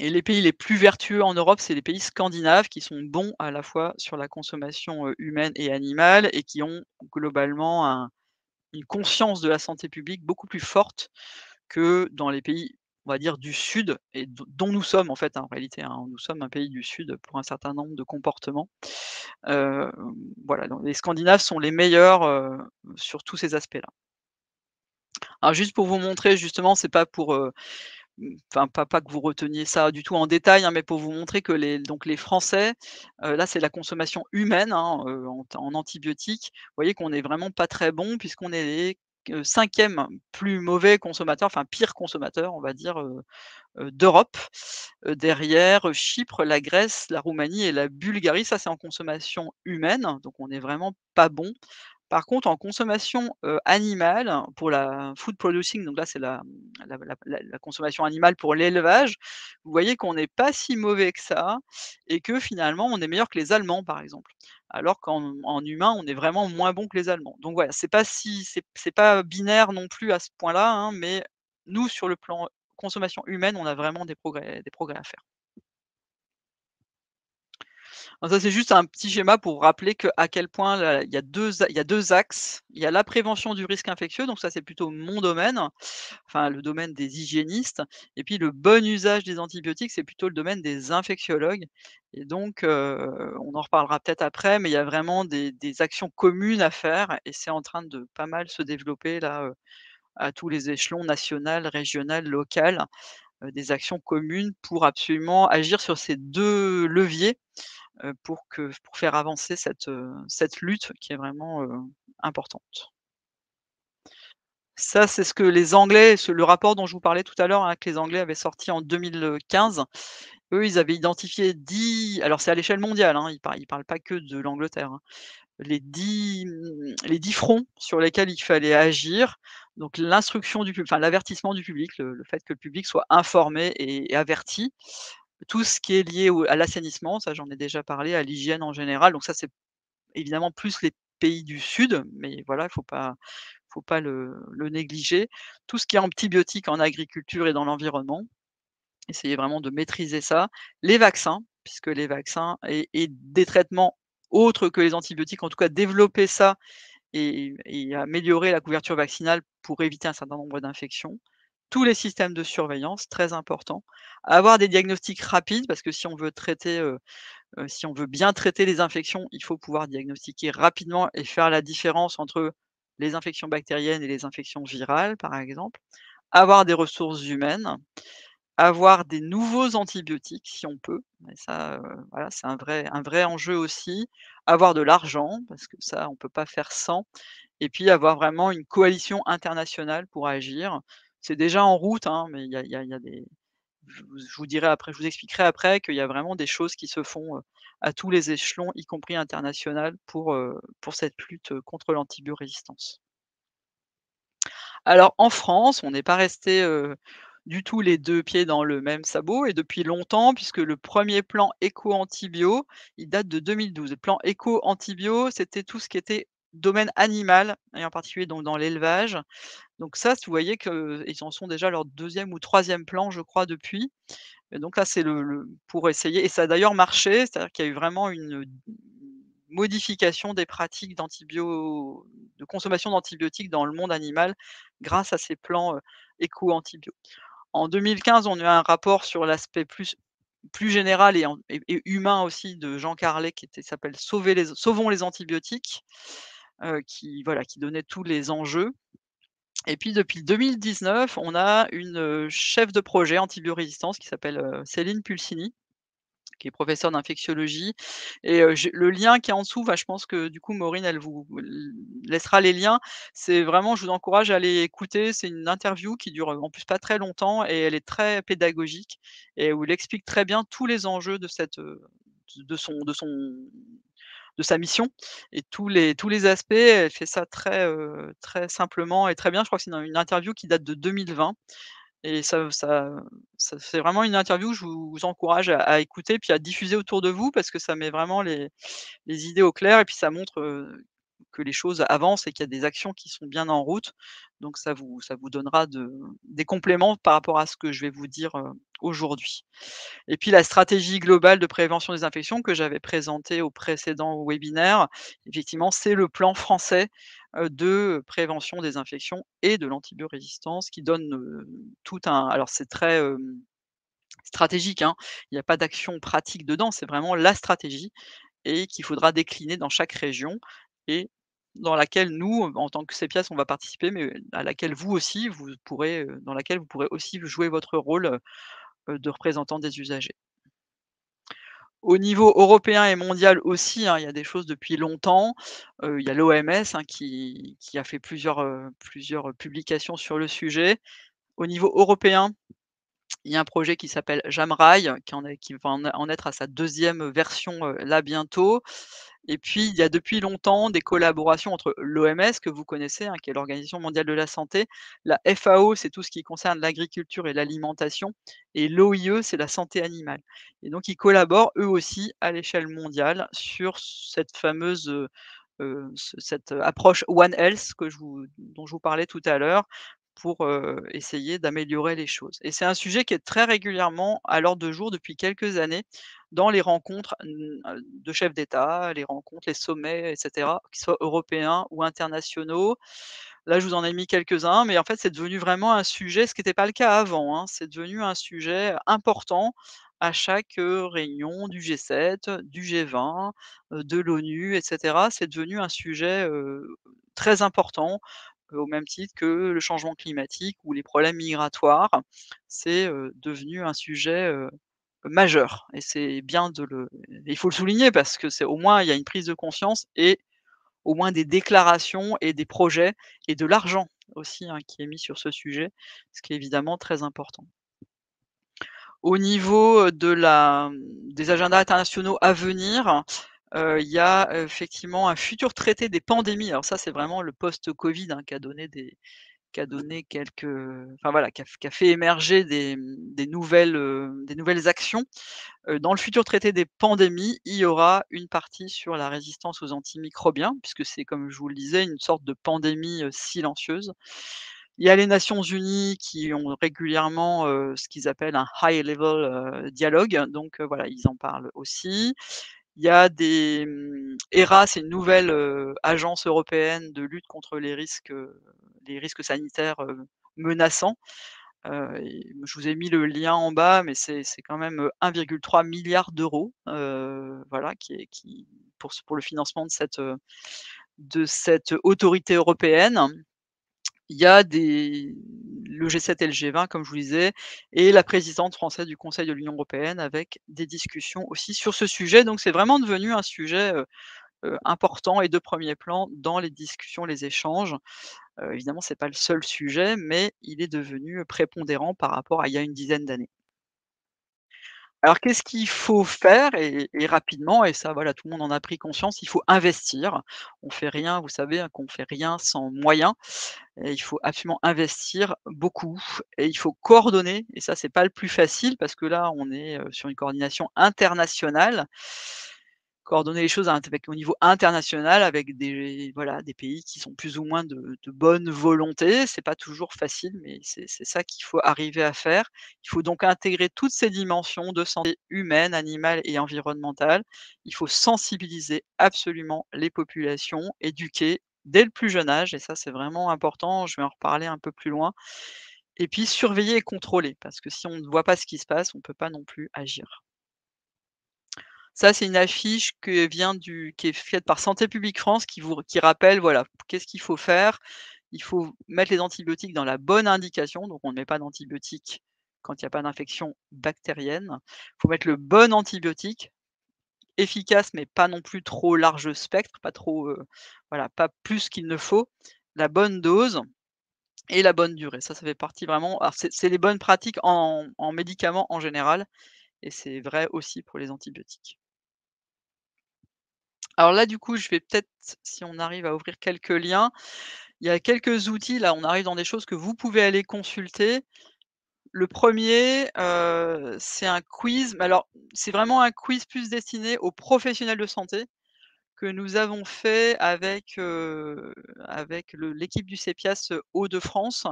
Speaker 2: et les pays les plus vertueux en Europe, c'est les pays scandinaves qui sont bons à la fois sur la consommation, humaine et animale et qui ont globalement une conscience de la santé publique beaucoup plus forte que dans les pays, on va dire, du sud et dont nous sommes en fait, hein, en réalité, hein. Nous sommes un pays du sud pour un certain nombre de comportements. Heu, voilà, donc les Scandinaves sont les meilleurs, sur tous ces aspects-là. Alors juste pour vous montrer justement, c'est pas pour, enfin pas que vous reteniez ça du tout en détail, hein, mais pour vous montrer que les Français, là c'est la consommation humaine, hein, en antibiotiques. Vous voyez qu'on est vraiment pas très bon puisqu'on est les 5e plus mauvais consommateur, enfin pire consommateur, on va dire, d'Europe, derrière Chypre, la Grèce, la Roumanie et la Bulgarie. Ça, c'est en consommation humaine, donc on est vraiment pas bon. Par contre, en consommation, animale, pour la food producing, donc là, c'est la consommation animale pour l'élevage, vous voyez qu'on n'est pas si mauvais que ça et que finalement, on est meilleur que les Allemands, par exemple. Alors qu'en humain, on est vraiment moins bon que les Allemands. Donc voilà, c'est pas binaire non plus à ce point-là, hein, mais nous, sur le plan consommation humaine, on a vraiment des progrès à faire. Donc ça, c'est juste un petit schéma pour rappeler qu'à quel point la il y a 2 axes. Il y a la prévention du risque infectieux, donc ça, c'est plutôt mon domaine, enfin le domaine des hygiénistes et puis le bon usage des antibiotiques, c'est plutôt le domaine des infectiologues et donc on en reparlera peut-être après, mais il y a vraiment des actions communes à faire et c'est en train de pas mal se développer là, à tous les échelons national, régional, local, des actions communes pour absolument agir sur ces 2 leviers pour faire avancer cette lutte qui est vraiment, importante. Ça, c'est ce que les Anglais le rapport dont je vous parlais tout à l'heure, hein, que les Anglais avaient sorti en 2015. Eux, ils avaient identifié 10. Alors c'est à l'échelle mondiale, hein, ils parlent pas que de l'Angleterre, hein. Les 10 fronts sur lesquels il fallait agir. Donc l'instruction du public, enfin l'avertissement du public, le fait que le public soit informé et averti. Tout ce qui est lié à l'assainissement, ça j'en ai déjà parlé, à l'hygiène en général, donc ça c'est évidemment plus les pays du sud, mais voilà, il faut pas le négliger. Tout ce qui est antibiotiques en agriculture et dans l'environnement, essayer vraiment de maîtriser ça. Les vaccins, puisque les vaccins et des traitements autres que les antibiotiques, en tout cas développer ça et améliorer la couverture vaccinale pour éviter un certain nombre d'infections. Tous les systèmes de surveillance, très important. Avoir des diagnostics rapides parce que si on veut bien traiter les infections, il faut pouvoir diagnostiquer rapidement et faire la différence entre les infections bactériennes et les infections virales, par exemple. Avoir des ressources humaines, avoir des nouveaux antibiotiques si on peut, et ça, voilà, c'est un vrai enjeu aussi. Avoir de l'argent, parce que ça, on peut pas faire sans et puis avoir vraiment une coalition internationale pour agir. C'est déjà en route, hein, mais il y a des je vous expliquerai après qu'il y a vraiment des choses qui se font, à tous les échelons, y compris international pour cette lutte, contre l'antibiorésistance. Alors en France, on n'est pas resté du tout les 2 pieds dans le même sabot et depuis longtemps puisque le premier plan éco-antibio, il date de 2012. Le plan éco-antibio, c'était tout ce qui était domaine animal et en particulier donc dans l'élevage. Donc ça, vous voyez qu'ils en sont déjà à leur 2e ou 3e plan, je crois, depuis. Et donc là, c'est le pour essayer et ça a d'ailleurs marché, c'est-à-dire qu'il y a eu vraiment une modification des pratiques de consommation d'antibiotiques dans le monde animal grâce à ces plans, éco-antibio. En 2015, on a eu un rapport sur l'aspect plus général et humain aussi de Jean Carlet s'appelle «Sauvons les antibiotiques», qui donnait tous les enjeux et puis depuis 2019, on a une, chef de projet antibiorésistance qui s'appelle, Céline Pulcini, qui est professeure d'infectiologie et j'ai le lien qui est en dessous, bah, je pense que du coup Maureen elle vous laissera les liens. C'est vraiment je vous encourage à aller écouter, c'est une interview qui dure, en plus pas très longtemps et elle est très pédagogique et où elle explique très bien tous les enjeux de sa mission et tous les aspects. Elle fait ça très simplement et très bien. Je crois que c'est une interview qui date de 2020 et ça c'est vraiment une interview que je vous encourage à écouter, puis à diffuser autour de vous parce que ça met vraiment les idées au clair et puis ça montre, que les choses avancent et qu'il y a des actions qui sont bien en route. Donc ça vous donnera des compléments par rapport à ce que je vais vous dire, aujourd'hui. Et puis la stratégie globale de prévention des infections que j'avais présentée au précédent webinaire, effectivement, c'est le plan français, de prévention des infections et de l'antibiorésistance qui donne, tout un alors c'est très, stratégique, hein. Il n'y a pas d'action pratique dedans, c'est vraiment la stratégie et qu'il faudra décliner dans chaque région et dans laquelle nous, en tant que CEPIAS, on va participer, mais à laquelle vous aussi, dans laquelle vous pourrez aussi jouer votre rôle, de représentant des usagers. Au niveau européen et mondial aussi, hein, il y a des choses depuis longtemps. Il y a l'OMS, hein, qui a fait plusieurs publications sur le sujet. Au niveau européen, il y a un projet qui s'appelle JAMRAI, qui va en être à sa deuxième version, là bientôt. Et puis il y a depuis longtemps des collaborations entre l'OMS que vous connaissez, hein, qui est l'Organisation mondiale de la santé, la FAO, c'est tout ce qui concerne l'agriculture et l'alimentation, et l'OIE, c'est la santé animale. Et donc ils collaborent eux aussi à l'échelle mondiale sur cette fameuse, cette approche One Health dont je vous parlais tout à l'heure, pour, essayer d'améliorer les choses. Et c'est un sujet qui est très régulièrement à l'ordre du jour depuis quelques années dans les rencontres, de chefs d'État, les rencontres, les sommets et cetera, qu'ils soient européens ou internationaux. Là, je vous en ai mis quelques-uns, mais en fait, c'est devenu vraiment un sujet, ce qui n'était pas le cas avant, hein. C'est devenu un sujet important à chaque, réunion du G7, du G20, de l'ONU et cetera. C'est devenu un sujet, très important, au même titre que le changement climatique ou les problèmes migratoires. C'est, devenu un sujet, majeur, et c'est bien de le il faut le souligner parce que c'est au moins il y a une prise de conscience et au moins des déclarations et des projets et de l'argent aussi, hein, qui est mis sur ce sujet, ce qui est évidemment très important. Au niveau, des agendas internationaux à venir, il y a effectivement un futur traité des pandémies. Alors ça, c'est vraiment le post-Covid, hein, qui a donné quelques, enfin voilà, qui a fait émerger des nouvelles actions. Dans le futur traité des pandémies, il y aura une partie sur la résistance aux antimicrobiens, puisque c'est, comme je vous le disais, une sorte de pandémie, silencieuse. Il y a les Nations unies qui ont régulièrement, ce qu'ils appellent un high level, dialogue, donc voilà, ils en parlent aussi. Il y a HERA, c'est une nouvelle, agence européenne de lutte contre les risques sanitaires, menaçants. Et je vous ai mis le lien en bas, mais c'est quand même, 1,3 milliard d'euros, voilà, qui pour le financement de cette autorité européenne. Il y a le G7 et le G20, comme je vous disais, et la présidente française du Conseil de l'Union européenne avec des discussions aussi sur ce sujet. Donc c'est vraiment devenu un sujet, important et de premier plan dans les discussions, les échanges. Évidemment, c'est pas le seul sujet, mais il est devenu, prépondérant par rapport à il y a une dizaine d'années. Alors qu'est-ce qu'il faut faire et rapidement, et ça voilà, tout le monde en a pris conscience, il faut investir. On fait rien, vous savez, hein, qu'on fait rien sans moyens, et il faut absolument investir beaucoup et il faut coordonner, et ça, c'est pas le plus facile parce que là, on est, sur une coordination internationale. Coordonner les choses avec au niveau international, avec des voilà, des pays qui sont plus ou moins de bonne volonté. C'est pas toujours facile, mais c'est ça qu'il faut arriver à faire. Il faut donc intégrer toutes ces dimensions de santé humaine, animale et environnementale. Il faut sensibiliser absolument les populations, éduquer dès le plus jeune âge, et ça, c'est vraiment important. Je vais en reparler un peu plus loin, et puis surveiller et contrôler, parce que si on ne voit pas ce qui se passe, on ne peut pas non plus agir. Ça, c'est une affiche qui est faite par Santé publique France, qui rappelle, voilà, qu'est-ce qu'il faut faire? Il faut mettre les antibiotiques dans la bonne indication, donc on ne met pas d'antibiotiques quand il y a pas d'infection bactérienne. Il faut mettre le bon antibiotique, efficace mais pas non plus trop large spectre, pas trop, voilà, pas plus qu'il ne faut, la bonne dose et la bonne durée. Ça fait partie vraiment, alors c'est les bonnes pratiques en médicaments en général, et c'est vrai aussi pour les antibiotiques. Alors là, du coup, je vais peut-être, si on arrive à ouvrir quelques liens, il y a quelques outils, là, on arrive dans des choses que vous pouvez aller consulter. Le premier, c'est un quiz, mais alors, c'est vraiment un quiz plus destiné aux professionnels de santé que nous avons fait avec l'équipe du CEPIAS Hauts-de-France.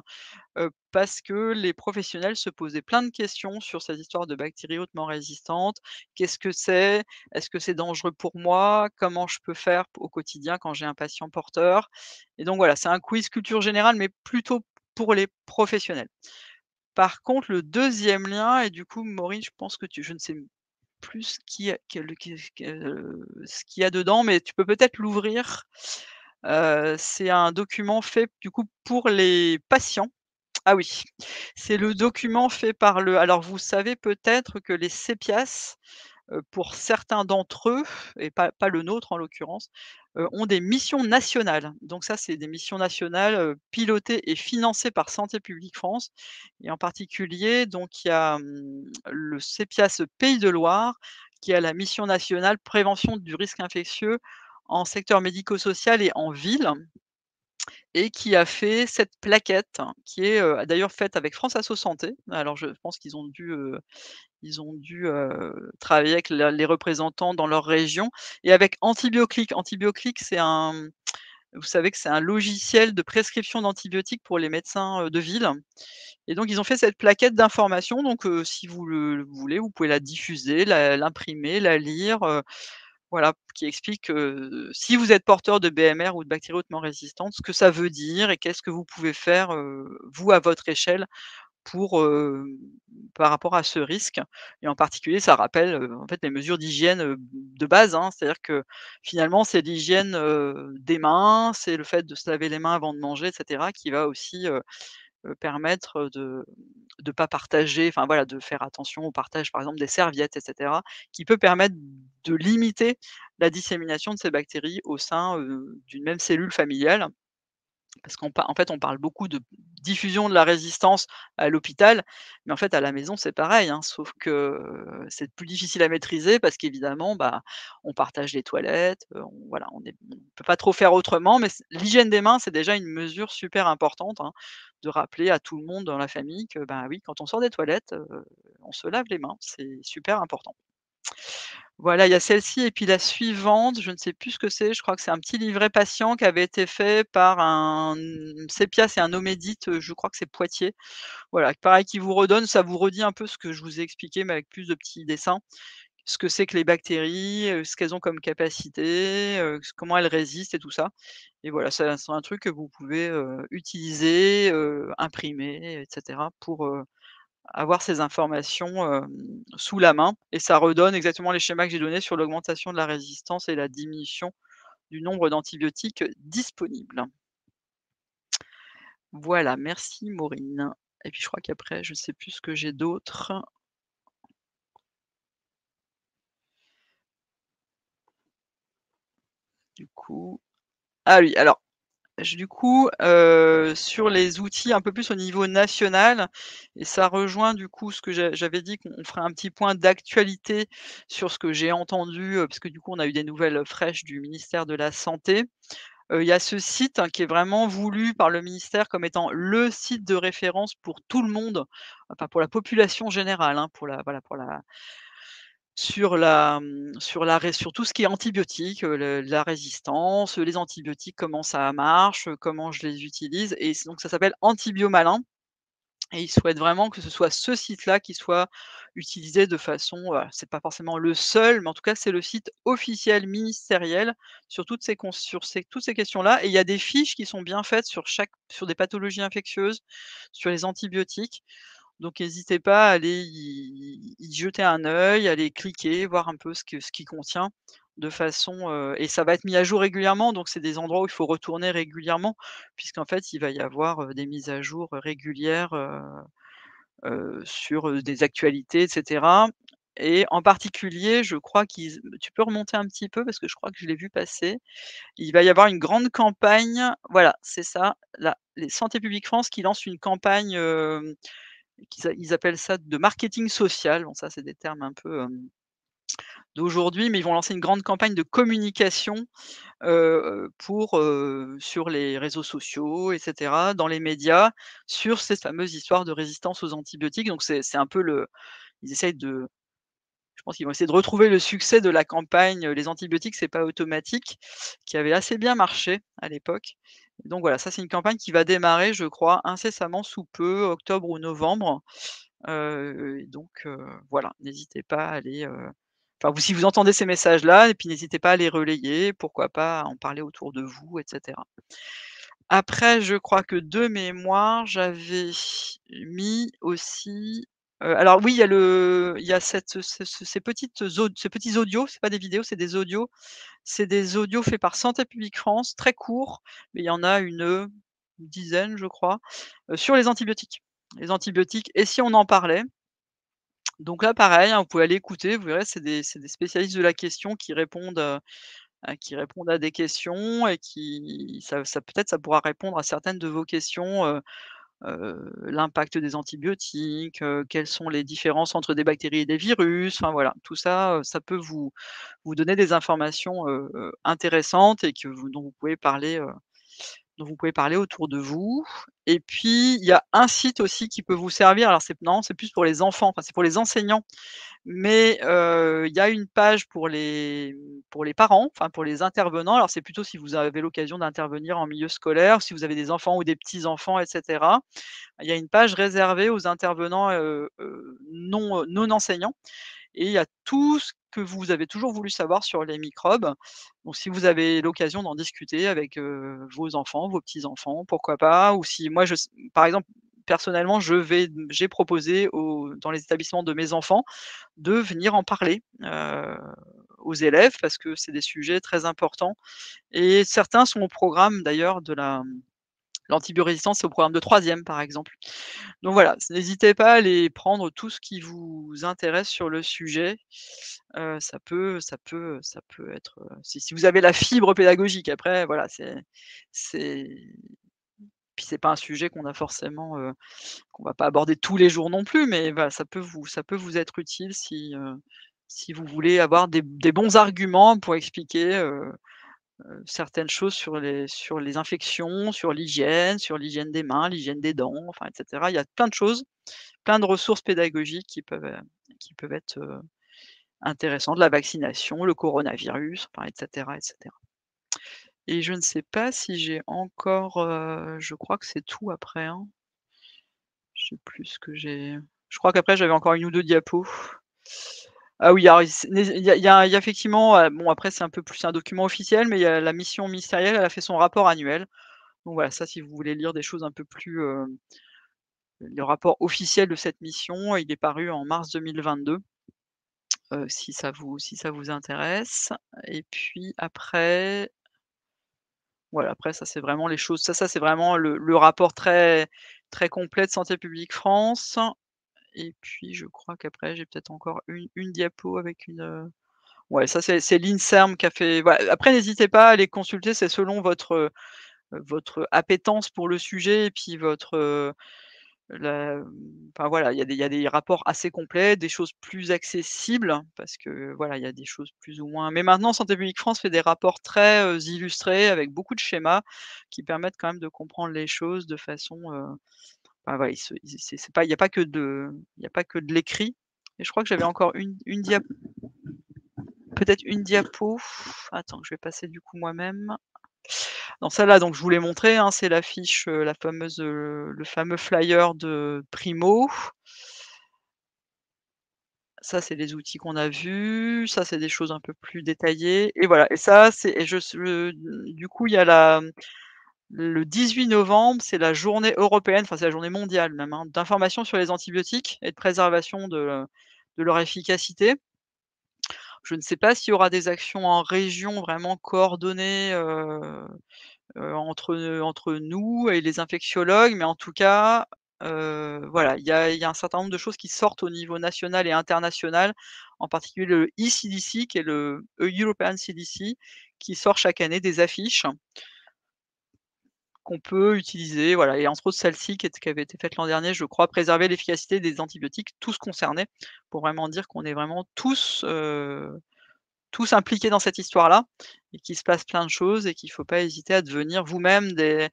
Speaker 2: Parce que les professionnels se posaient plein de questions sur ces histoires de bactéries hautement résistantes. Qu'est-ce que c'est? Est-ce que c'est dangereux pour moi? Comment je peux faire au quotidien quand j'ai un patient porteur? Et donc voilà, c'est un quiz culture générale, mais plutôt pour les professionnels. Par contre, le deuxième lien, et du coup, Maureen, je pense que je ne sais plus ce qu'il y a dedans, mais tu peux peut-être l'ouvrir. C'est un document fait, du coup, pour les patients. Ah oui, c'est le document fait par le alors vous savez peut-être que les CEPIAS, pour certains d'entre eux et pas le nôtre en l'occurrence, ont des missions nationales. Donc ça, c'est des missions nationales, pilotées et financées par Santé publique France et en particulier, donc il y a, le CEPIAS Pays de Loire qui a la mission nationale prévention du risque infectieux en secteur médico-social et en ville et qui a fait cette plaquette qui est, d'ailleurs faite avec France Asso Santé. Alors je pense qu'ils ont dû, travailler avec la les représentants dans leur région et avec Antibioclick. Antibioclick, c'est un vous savez que c'est un logiciel de prescription d'antibiotiques pour les médecins, de ville et donc ils ont fait cette plaquette d'information donc si vous le voulez, vous pouvez la diffuser, l'imprimer, la lire, voilà, qui explique, si vous êtes porteur de BMR ou de bactéries hautement résistantes, ce que ça veut dire et qu'est-ce que vous pouvez faire, vous à votre échelle pour, par rapport à ce risque et en particulier, ça rappelle, en fait, les mesures d'hygiène, de base, hein. C'est-à-dire que, finalement, c'est l'hygiène, des mains, c'est le fait de se laver les mains avant de manger et cetera qui va aussi, permettre, de pas partager, enfin, voilà, de faire attention au partage, par exemple, des serviettes et cetera, qui peut permettre de limiter la dissémination de ces bactéries au sein, d'une même cellule familiale. Parce en fait, on parle beaucoup de diffusion de la résistance à l'hôpital, mais en fait, à la maison, c'est pareil, hein, sauf que, c'est plus difficile à maîtriser parce qu'évidemment, bah, on partage les toilettes, on peut pas trop faire autrement, mais l'hygiène des mains, c'est déjà une mesure super importante, hein, de rappeler à tout le monde dans la famille que, bah, oui, quand on sort des toilettes, on se lave les mains, c'est super important. Voilà, il y a celle-ci et puis la suivante, je ne sais plus ce que c'est, je crois que c'est un petit livret patient qui avait été fait par un, CEPIAS et un Omédit, je crois que c'est Poitiers. Voilà, pareil qui vous redonne, ça vous redit un peu ce que je vous ai expliqué, mais avec plus de petits dessins. Ce que c'est que les bactéries, ce qu'elles ont comme capacité, comment elles résistent et tout ça. Et voilà, ça c'est un truc que vous pouvez, utiliser, imprimer et cetera pour, avoir ces informations, sous la main et ça redonne exactement les schémas que j'ai donnés sur l'augmentation de la résistance et la diminution du nombre d'antibiotiques disponibles. Voilà, merci Maureen et puis je crois qu'après je ne sais plus ce que j'ai d'autre. Du coup ah oui, alors du coup, sur les outils un peu plus au niveau national et ça rejoint du coup ce que j'avais dit qu'on ferait un petit point d'actualité sur ce que j'ai entendu, parce que du coup on a eu des nouvelles fraîches du ministère de la santé. Il y a ce site hein, qui est vraiment voulu par le ministère comme étant le site de référence pour tout le monde, enfin pour la population générale, hein, pour la voilà, pour la sur tout ce qui est antibiotiques, la résistance, les antibiotiques, comment ça marche, comment je les utilise et donc ça s'appelle Antibiomalin et ils souhaitent vraiment que ce soit ce site-là qui soit utilisé de façon, c'est pas forcément le seul, mais en tout cas, c'est le site officiel ministériel sur toutes ces questions-là et il y a des fiches qui sont bien faites sur des pathologies infectieuses, sur les antibiotiques. Donc n'hésitez pas à aller y jeter un œil, aller cliquer, voir un peu ce qu'il contient de façon, et ça va être mis à jour régulièrement, donc c'est des endroits où il faut retourner régulièrement puisqu'en fait, il va y avoir, des mises à jour, régulières, sur, des actualités et cetera et en particulier, je crois qu'ils tu peux remonter un petit peu parce que je crois que je l'ai vu passer. Il va y avoir une grande campagne voilà, c'est ça, là, les Santé publique France qui lance une campagne, ils appellent ça de marketing social. Bon ça, c'est des termes un peu, d'aujourd'hui, mais ils vont lancer une grande campagne de communication, sur les réseaux sociaux et cetera, dans les médias, sur ces fameuses histoires de résistance aux antibiotiques. Donc c'est un peu le ils essayent de je pense qu'ils vont essayer de retrouver le succès de la campagne, «Les antibiotiques, c'est pas automatique», qui avait assez bien marché à l'époque. Donc voilà, ça c'est une campagne qui va démarrer, je crois, incessamment sous peu, octobre ou novembre. Et donc voilà, n'hésitez pas à aller, enfin vous si vous entendez ces messages-là et puis n'hésitez pas à les relayer, pourquoi pas à en parler autour de vous et cetera. Après je crois que de mémoire, j'avais mis aussi, alors oui, il y a ces ces petits audios, c'est pas des vidéos, c'est des audios. C'est des audios faits par Santé publique France, très courts, mais il y en a une dizaine je crois, sur les antibiotiques. Les antibiotiques et si on en parlait. Donc là, pareil, hein, vous pouvez aller écouter, vous verrez, c'est des spécialistes de la question qui répondent à des questions et qui ça peut-être ça pourra répondre à certaines de vos questions, l'impact des antibiotiques, quelles sont les différences entre des bactéries et des virus, enfin voilà, tout ça, ça peut vous donner des informations, intéressantes et dont vous pouvez parler, autour de vous. Et puis il y a un site aussi qui peut vous servir, alors c'est plus pour les enfants, enfin c'est pour les enseignants, mais il y a une page pour les parents, enfin pour les intervenants. Alors c'est plutôt si vous avez l'occasion d'intervenir en milieu scolaire, si vous avez des enfants ou des petits-enfants et cetera. Il y a une page réservée aux intervenants, non enseignants, et il y a tout ce que vous avez toujours voulu savoir sur les microbes. Donc si vous avez l'occasion d'en discuter avec, vos enfants, vos petits-enfants, pourquoi pas? Ou si moi par exemple, personnellement, j'ai proposé dans les établissements de mes enfants, de venir en parler, aux élèves parce que c'est des sujets très importants, et certains sont au programme d'ailleurs de l'antibiorésistance, c'est au programme de troisième par exemple. Donc voilà, n'hésitez pas à aller prendre tout ce qui vous intéresse sur le sujet. Ça peut être, si vous avez la fibre pédagogique. Après voilà, c'est puis c'est pas un sujet qu'on va pas aborder tous les jours non plus, mais voilà, ça peut vous être utile si vous voulez avoir des bons arguments pour expliquer, certaines choses sur les infections, sur l'hygiène des mains, l'hygiène des dents, enfin et cetera. Il y a plein de choses, plein de ressources pédagogiques qui peuvent être, intéressantes. La vaccination, le coronavirus, enfin et cetera et cetera. Et je ne sais pas si j'ai encore, je crois que c'est tout après, hein. Je sais plus ce que j'ai je crois qu'après j'avais encore une ou 2 diapos. Ah oui, alors il y a effectivement, bon après c'est un peu plus un document officiel, mais il y a la mission ministérielle, elle a fait son rapport annuel. Donc voilà, ça si vous voulez lire des choses un peu plus, le rapport officiel de cette mission, il est paru en mars 2022, si ça vous intéresse. Et puis après, voilà, après ça c'est vraiment les choses ça c'est vraiment le rapport très très complet de Santé publique France. Et puis je crois qu'après j'ai peut-être encore une diapo avec ouais, ça c'est l'INSERM qui a fait voilà, après n'hésitez pas à les consulter, c'est selon votre appétence pour le sujet et puis enfin voilà, il y a des rapports assez complets, des choses plus accessibles parce que voilà, il y a des choses plus ou moins, mais maintenant Santé publique France fait des rapports très, illustrés avec beaucoup de schémas qui permettent quand même de comprendre les choses de façon, enfin voilà, c'est pas il y a pas que de l'écrit. Et je crois que j'avais encore une peut-être une diapo. Attends, je vais passer du coup moi-même. Dans celle-là, donc je vous l'ai montré, hein, c'est l'affiche, la fameuse, le fameux flyer de Primo. Ça, c'est les outils qu'on a vus. Ça, c'est des choses un peu plus détaillées et voilà, et ça, c'est et du coup, il y a le 18 novembre, c'est la journée européenne, enfin, c'est la journée mondiale même, hein, d'information sur les antibiotiques et de préservation de leur efficacité. Je ne sais pas s'il y aura des actions en région vraiment coordonnées, entre nous et les infectiologues, mais en tout cas, voilà, il y a un certain nombre de choses qui sortent au niveau national et international, en particulier le ECDC qui est le European CDC, qui sort chaque année des affiches qu'on peut utiliser, voilà, et entre autres celle-ci qui avait été faite l'an dernier, je crois, préserver l'efficacité des antibiotiques, tous concernés, pour vraiment dire qu'on est vraiment tous impliqués dans cette histoire-là et qu'il se passe plein de choses et qu'il faut pas hésiter à devenir vous-même des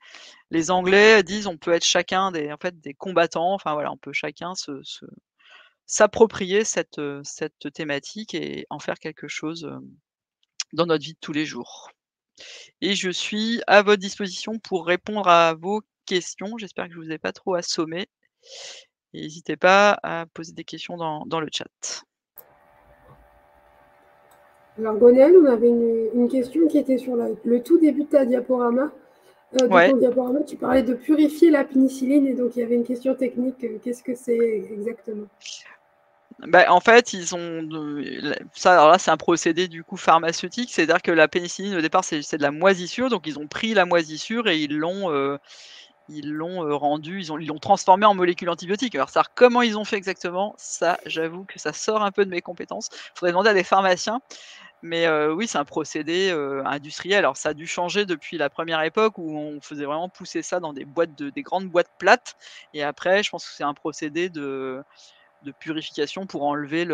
Speaker 2: les Anglais disent: «On peut être chacun des combattants», enfin voilà, on peut chacun s'approprier cette thématique et en faire quelque chose, dans notre vie de tous les jours. Et je suis à votre disposition pour répondre à vos questions. J'espère que je vous ai pas trop assommé, et n'hésitez pas à poser des questions dans le chat.
Speaker 1: Alors, Gwenaëlle, on avait une question qui était sur le tout début de ta diaporama. De
Speaker 2: Ouais.
Speaker 1: ton diaporama, tu parlais de purifier la pénicilline et donc il y avait une question technique. Qu'est-ce que c'est exactement?
Speaker 2: Bah, en fait, ils ont ça, alors là, c'est un procédé du coup pharmaceutique, c'est-à-dire que la pénicilline au départ c'est de la moisissure, donc ils ont pris la moisissure et ils l'ont, rendu, ils l'ont transformé en molécule antibiotique. Alors savoir comment ils ont fait exactement, ça, j'avoue que ça sort un peu de mes compétences. Il faudrait demander à des pharmaciens, mais oui, c'est un procédé, industriel. Alors ça a dû changer depuis la première époque où on faisait vraiment pousser ça dans des grandes boîtes plates et après je pense que c'est un procédé de purification pour enlever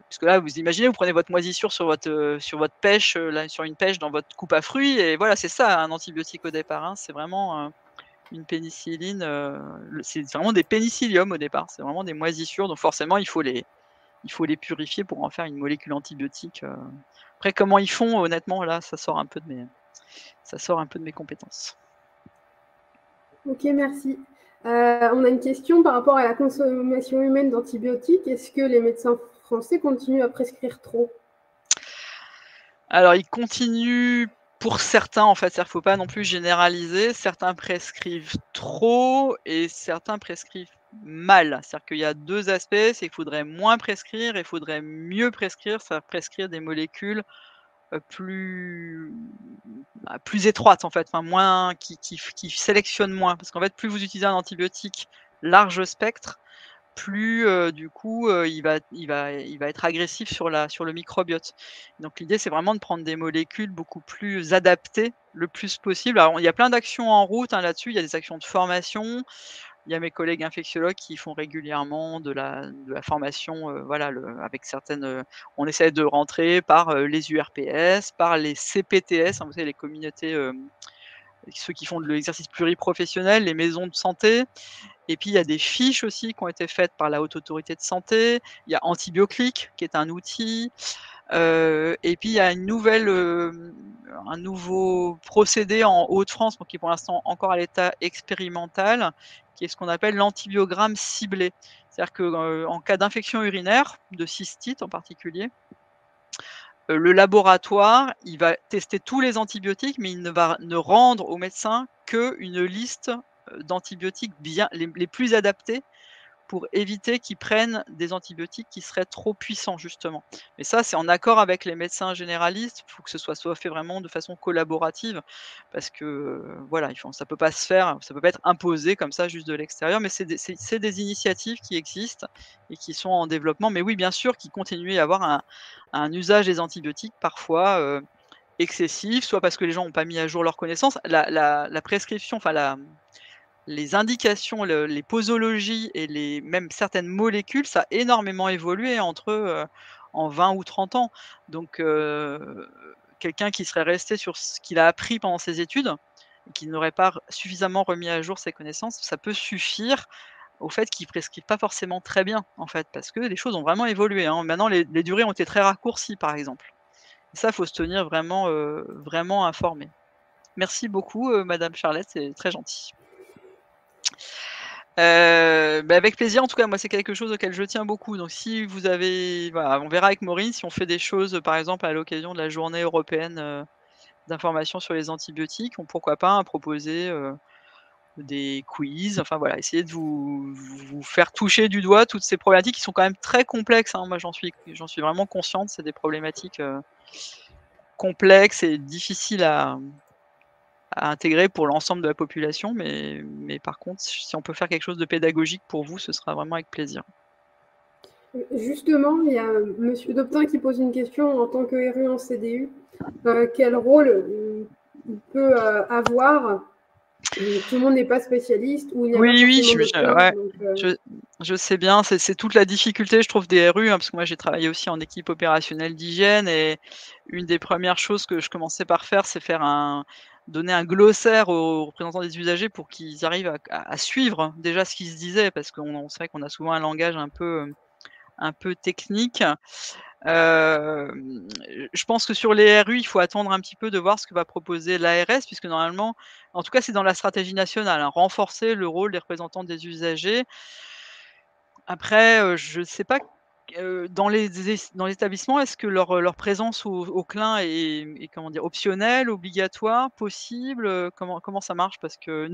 Speaker 2: parce que là, vous imaginez, vous prenez votre moisissure sur votre pêche, là, sur une pêche dans votre coupe à fruits et voilà, c'est ça un antibiotique au départ, hein. C'est vraiment, une pénicilline, c'est vraiment des pénicilliums au départ, c'est vraiment des moisissures, donc forcément il faut les purifier pour en faire une molécule antibiotique, Après comment ils font honnêtement là, ça sort un peu de mes compétences.
Speaker 1: Ok, merci. On a une question par rapport à la consommation humaine d'antibiotiques. Est-ce que les médecins français continuent à prescrire trop?
Speaker 2: Alors ils continuent pour certains en fait, c'est-à-dire qu'il faut pas non plus généraliser. Certains prescrivent trop et certains prescrivent mal. C'est-à-dire qu'il y a 2 aspects, c'est qu'il faudrait moins prescrire et il faudrait mieux prescrire, c'est-à-dire prescrire des molécules, plus étroites en fait, enfin moins qui sélectionnent moins. Parce qu'en fait, plus vous utilisez un antibiotique large spectre, plus, du coup, il va être agressif sur le microbiote. Donc l'idée, c'est vraiment de prendre des molécules beaucoup plus adaptées le plus possible. Alors il y a plein d'actions en route, hein, là-dessus. Il y a des actions de formation. Il y a mes collègues infectiologues qui font régulièrement de la formation, voilà, avec certaines, on essaie de rentrer par, les URPS, par les CPTS, hein, vous savez les communautés, ceux qui font de l'exercice pluriprofessionnel, les maisons de santé. Et puis il y a des fiches aussi qui ont été faites par la Haute Autorité de Santé. Il y a Antibioclic qui est un outil, et puis il y a un nouveau procédé en Hauts-de-France, donc qui est pour l'instant encore à l'état expérimental, qui est ce qu'on appelle l'antibiogramme ciblé. C'est-à-dire que, en cas d'infection urinaire, de cystite en particulier, le laboratoire, il va tester tous les antibiotiques, mais il ne va ne rendre au médecin qu'une liste, d'antibiotiques bien les plus adaptés pour éviter qu'ils prennent des antibiotiques qui seraient trop puissants justement. Mais ça, c'est en accord avec les médecins généralistes. Il faut que ce soit fait vraiment de façon collaborative parce que, voilà, ça peut pas se faire, ça peut pas être imposé comme ça juste de l'extérieur, mais c'est des initiatives qui existent et qui sont en développement. Mais oui, bien sûr qu'il continue à y avoir un usage des antibiotiques parfois, excessif, soit parce que les gens n'ont pas mis à jour leurs connaissances. La prescription, enfin les indications, les posologies et même certaines molécules, ça a énormément évolué en 20 ou 30 ans. Donc quelqu'un qui serait resté sur ce qu'il a appris pendant ses études et qui n'aurait pas suffisamment remis à jour ses connaissances, ça peut suffire au fait qu'il prescrive pas forcément très bien, en fait, parce que les choses ont vraiment évolué, hein. Maintenant les durées ont été très raccourcies, par exemple. Ça, faut se tenir vraiment, vraiment informé. Merci beaucoup, madame Charlette, c'est très gentil. Avec plaisir. En tout cas, moi, c'est quelque chose auquel je tiens beaucoup. Donc si vous avez voilà, on verra avec Maureen si on fait des choses, par exemple, à l'occasion de la journée européenne, d'information sur les antibiotiques, pourquoi pas, hein, proposer, des quiz, enfin voilà, essayer de vous faire toucher du doigt toutes ces problématiques qui sont quand même très complexes, hein. Moi, j'en suis vraiment consciente. C'est des problématiques, complexes et difficiles à intégrer pour l'ensemble de la population, mais par contre, si on peut faire quelque chose de pédagogique pour vous, ce sera vraiment avec plaisir.
Speaker 1: Justement, il y a monsieur Doptin qui pose une question en tant que RU en CDU. Quel rôle il peut avoir? Tout le monde n'est pas spécialiste ou il n'y a pas
Speaker 2: Oui, oui,
Speaker 1: forcément docteur.
Speaker 2: ouais,
Speaker 1: Donc,
Speaker 2: je sais bien, c'est toute la difficulté, je trouve, des RU, hein, parce que moi, j'ai travaillé aussi en équipe opérationnelle d'hygiène et une des premières choses que je commençais par faire, c'est donner un glossaire aux représentants des usagers pour qu'ils arrivent à suivre déjà ce qui se disait, parce c'est vrai qu'on a souvent un langage un peu technique. Je pense que sur les RU, il faut attendre un petit peu de voir ce que va proposer l'ARS, puisque normalement, en tout cas, c'est dans la stratégie nationale, hein, renforcer le rôle des représentants des usagers. Après, je ne sais pas, dans les établissements, est-ce que leur présence au CLIN est comment dire? Optionnelle, obligatoire, possible? Comment ça marche? Parce que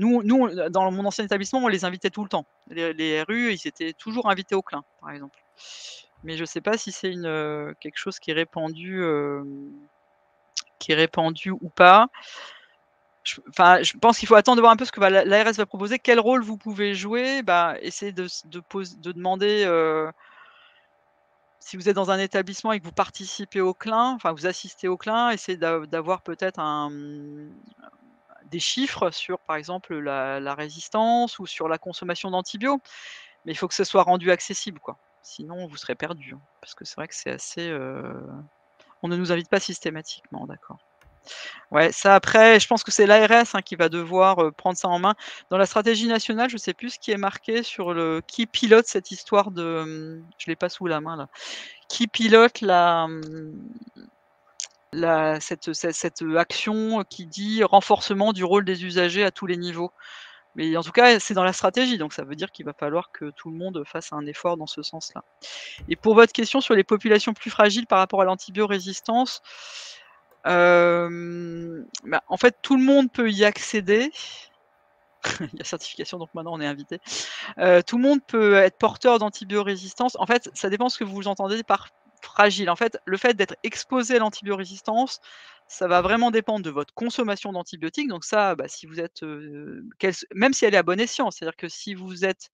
Speaker 2: dans mon ancien établissement, on les invitait tout le temps. Les RU, ils étaient toujours invités au CLIN, par exemple. Mais je ne sais pas si c'est quelque chose qui est répandu ou pas. je pense qu'il faut attendre de voir un peu ce que l'ARS va proposer, quel rôle vous pouvez jouer. Essayez de demander, si vous êtes dans un établissement et que vous participez au CLIN, enfin vous assistez au CLIN, essayez d'avoir peut-être des chiffres sur, par exemple, la résistance ou sur la consommation d'antibio. Mais il faut que ce soit rendu accessible, quoi. Sinon vous serez perdu, hein, parce que c'est vrai que c'est assez, on ne nous invite pas systématiquement, d'accord. Ouais, ça après, je pense que c'est l'ARS, qui va devoir, prendre ça en main. Dans la stratégie nationale, je sais plus ce qui est marqué sur qui pilote cette histoire de, je l'ai pas sous la main là. Qui pilote cette action qui dit renforcement du rôle des usagers à tous les niveaux. Mais en tout cas, c'est dans la stratégie, donc ça veut dire qu'il va falloir que tout le monde fasse un effort dans ce sens-là. Et pour votre question sur les populations plus fragiles par rapport à l'antibiorésistance, en fait, tout le monde peut y accéder. Il y a certification, donc maintenant on est invité. Tout le monde peut être porteur d'antibiorésistance. En fait, ça dépend ce que vous entendez par fragile. En fait, le fait d'être exposé à l'antibiorésistance, ça va vraiment dépendre de votre consommation d'antibiotiques. Donc ça, si vous êtes, même si elle est à bon escient, c'est-à-dire que si vous êtes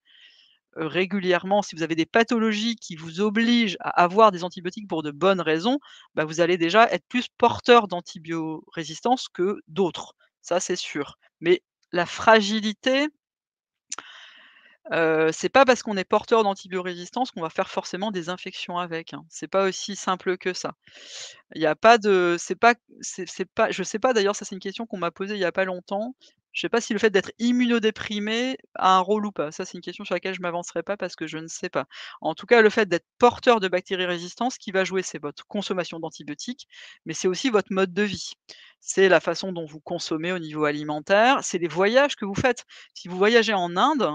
Speaker 2: régulièrement, si vous avez des pathologies qui vous obligent à avoir des antibiotiques pour de bonnes raisons, vous allez déjà être plus porteur d'antibiorésistance que d'autres. Ça, c'est sûr. Mais la fragilité, c'est pas parce qu'on est porteur d'antibiorésistance qu'on va faire forcément des infections avec, hein. C'est pas aussi simple que ça. Il y a pas de c'est pas je sais pas d'ailleurs, ça c'est une question qu'on m'a posée il y a pas longtemps. Je sais pas si le fait d'être immunodéprimé a un rôle ou pas. Ça, c'est une question sur laquelle je m'avancerai pas parce que je ne sais pas. En tout cas, le fait d'être porteur de bactéries résistantes, ce qui va jouer, c'est votre consommation d'antibiotiques, mais c'est aussi votre mode de vie. C'est la façon dont vous consommez au niveau alimentaire, c'est les voyages que vous faites. Si vous voyagez en Inde,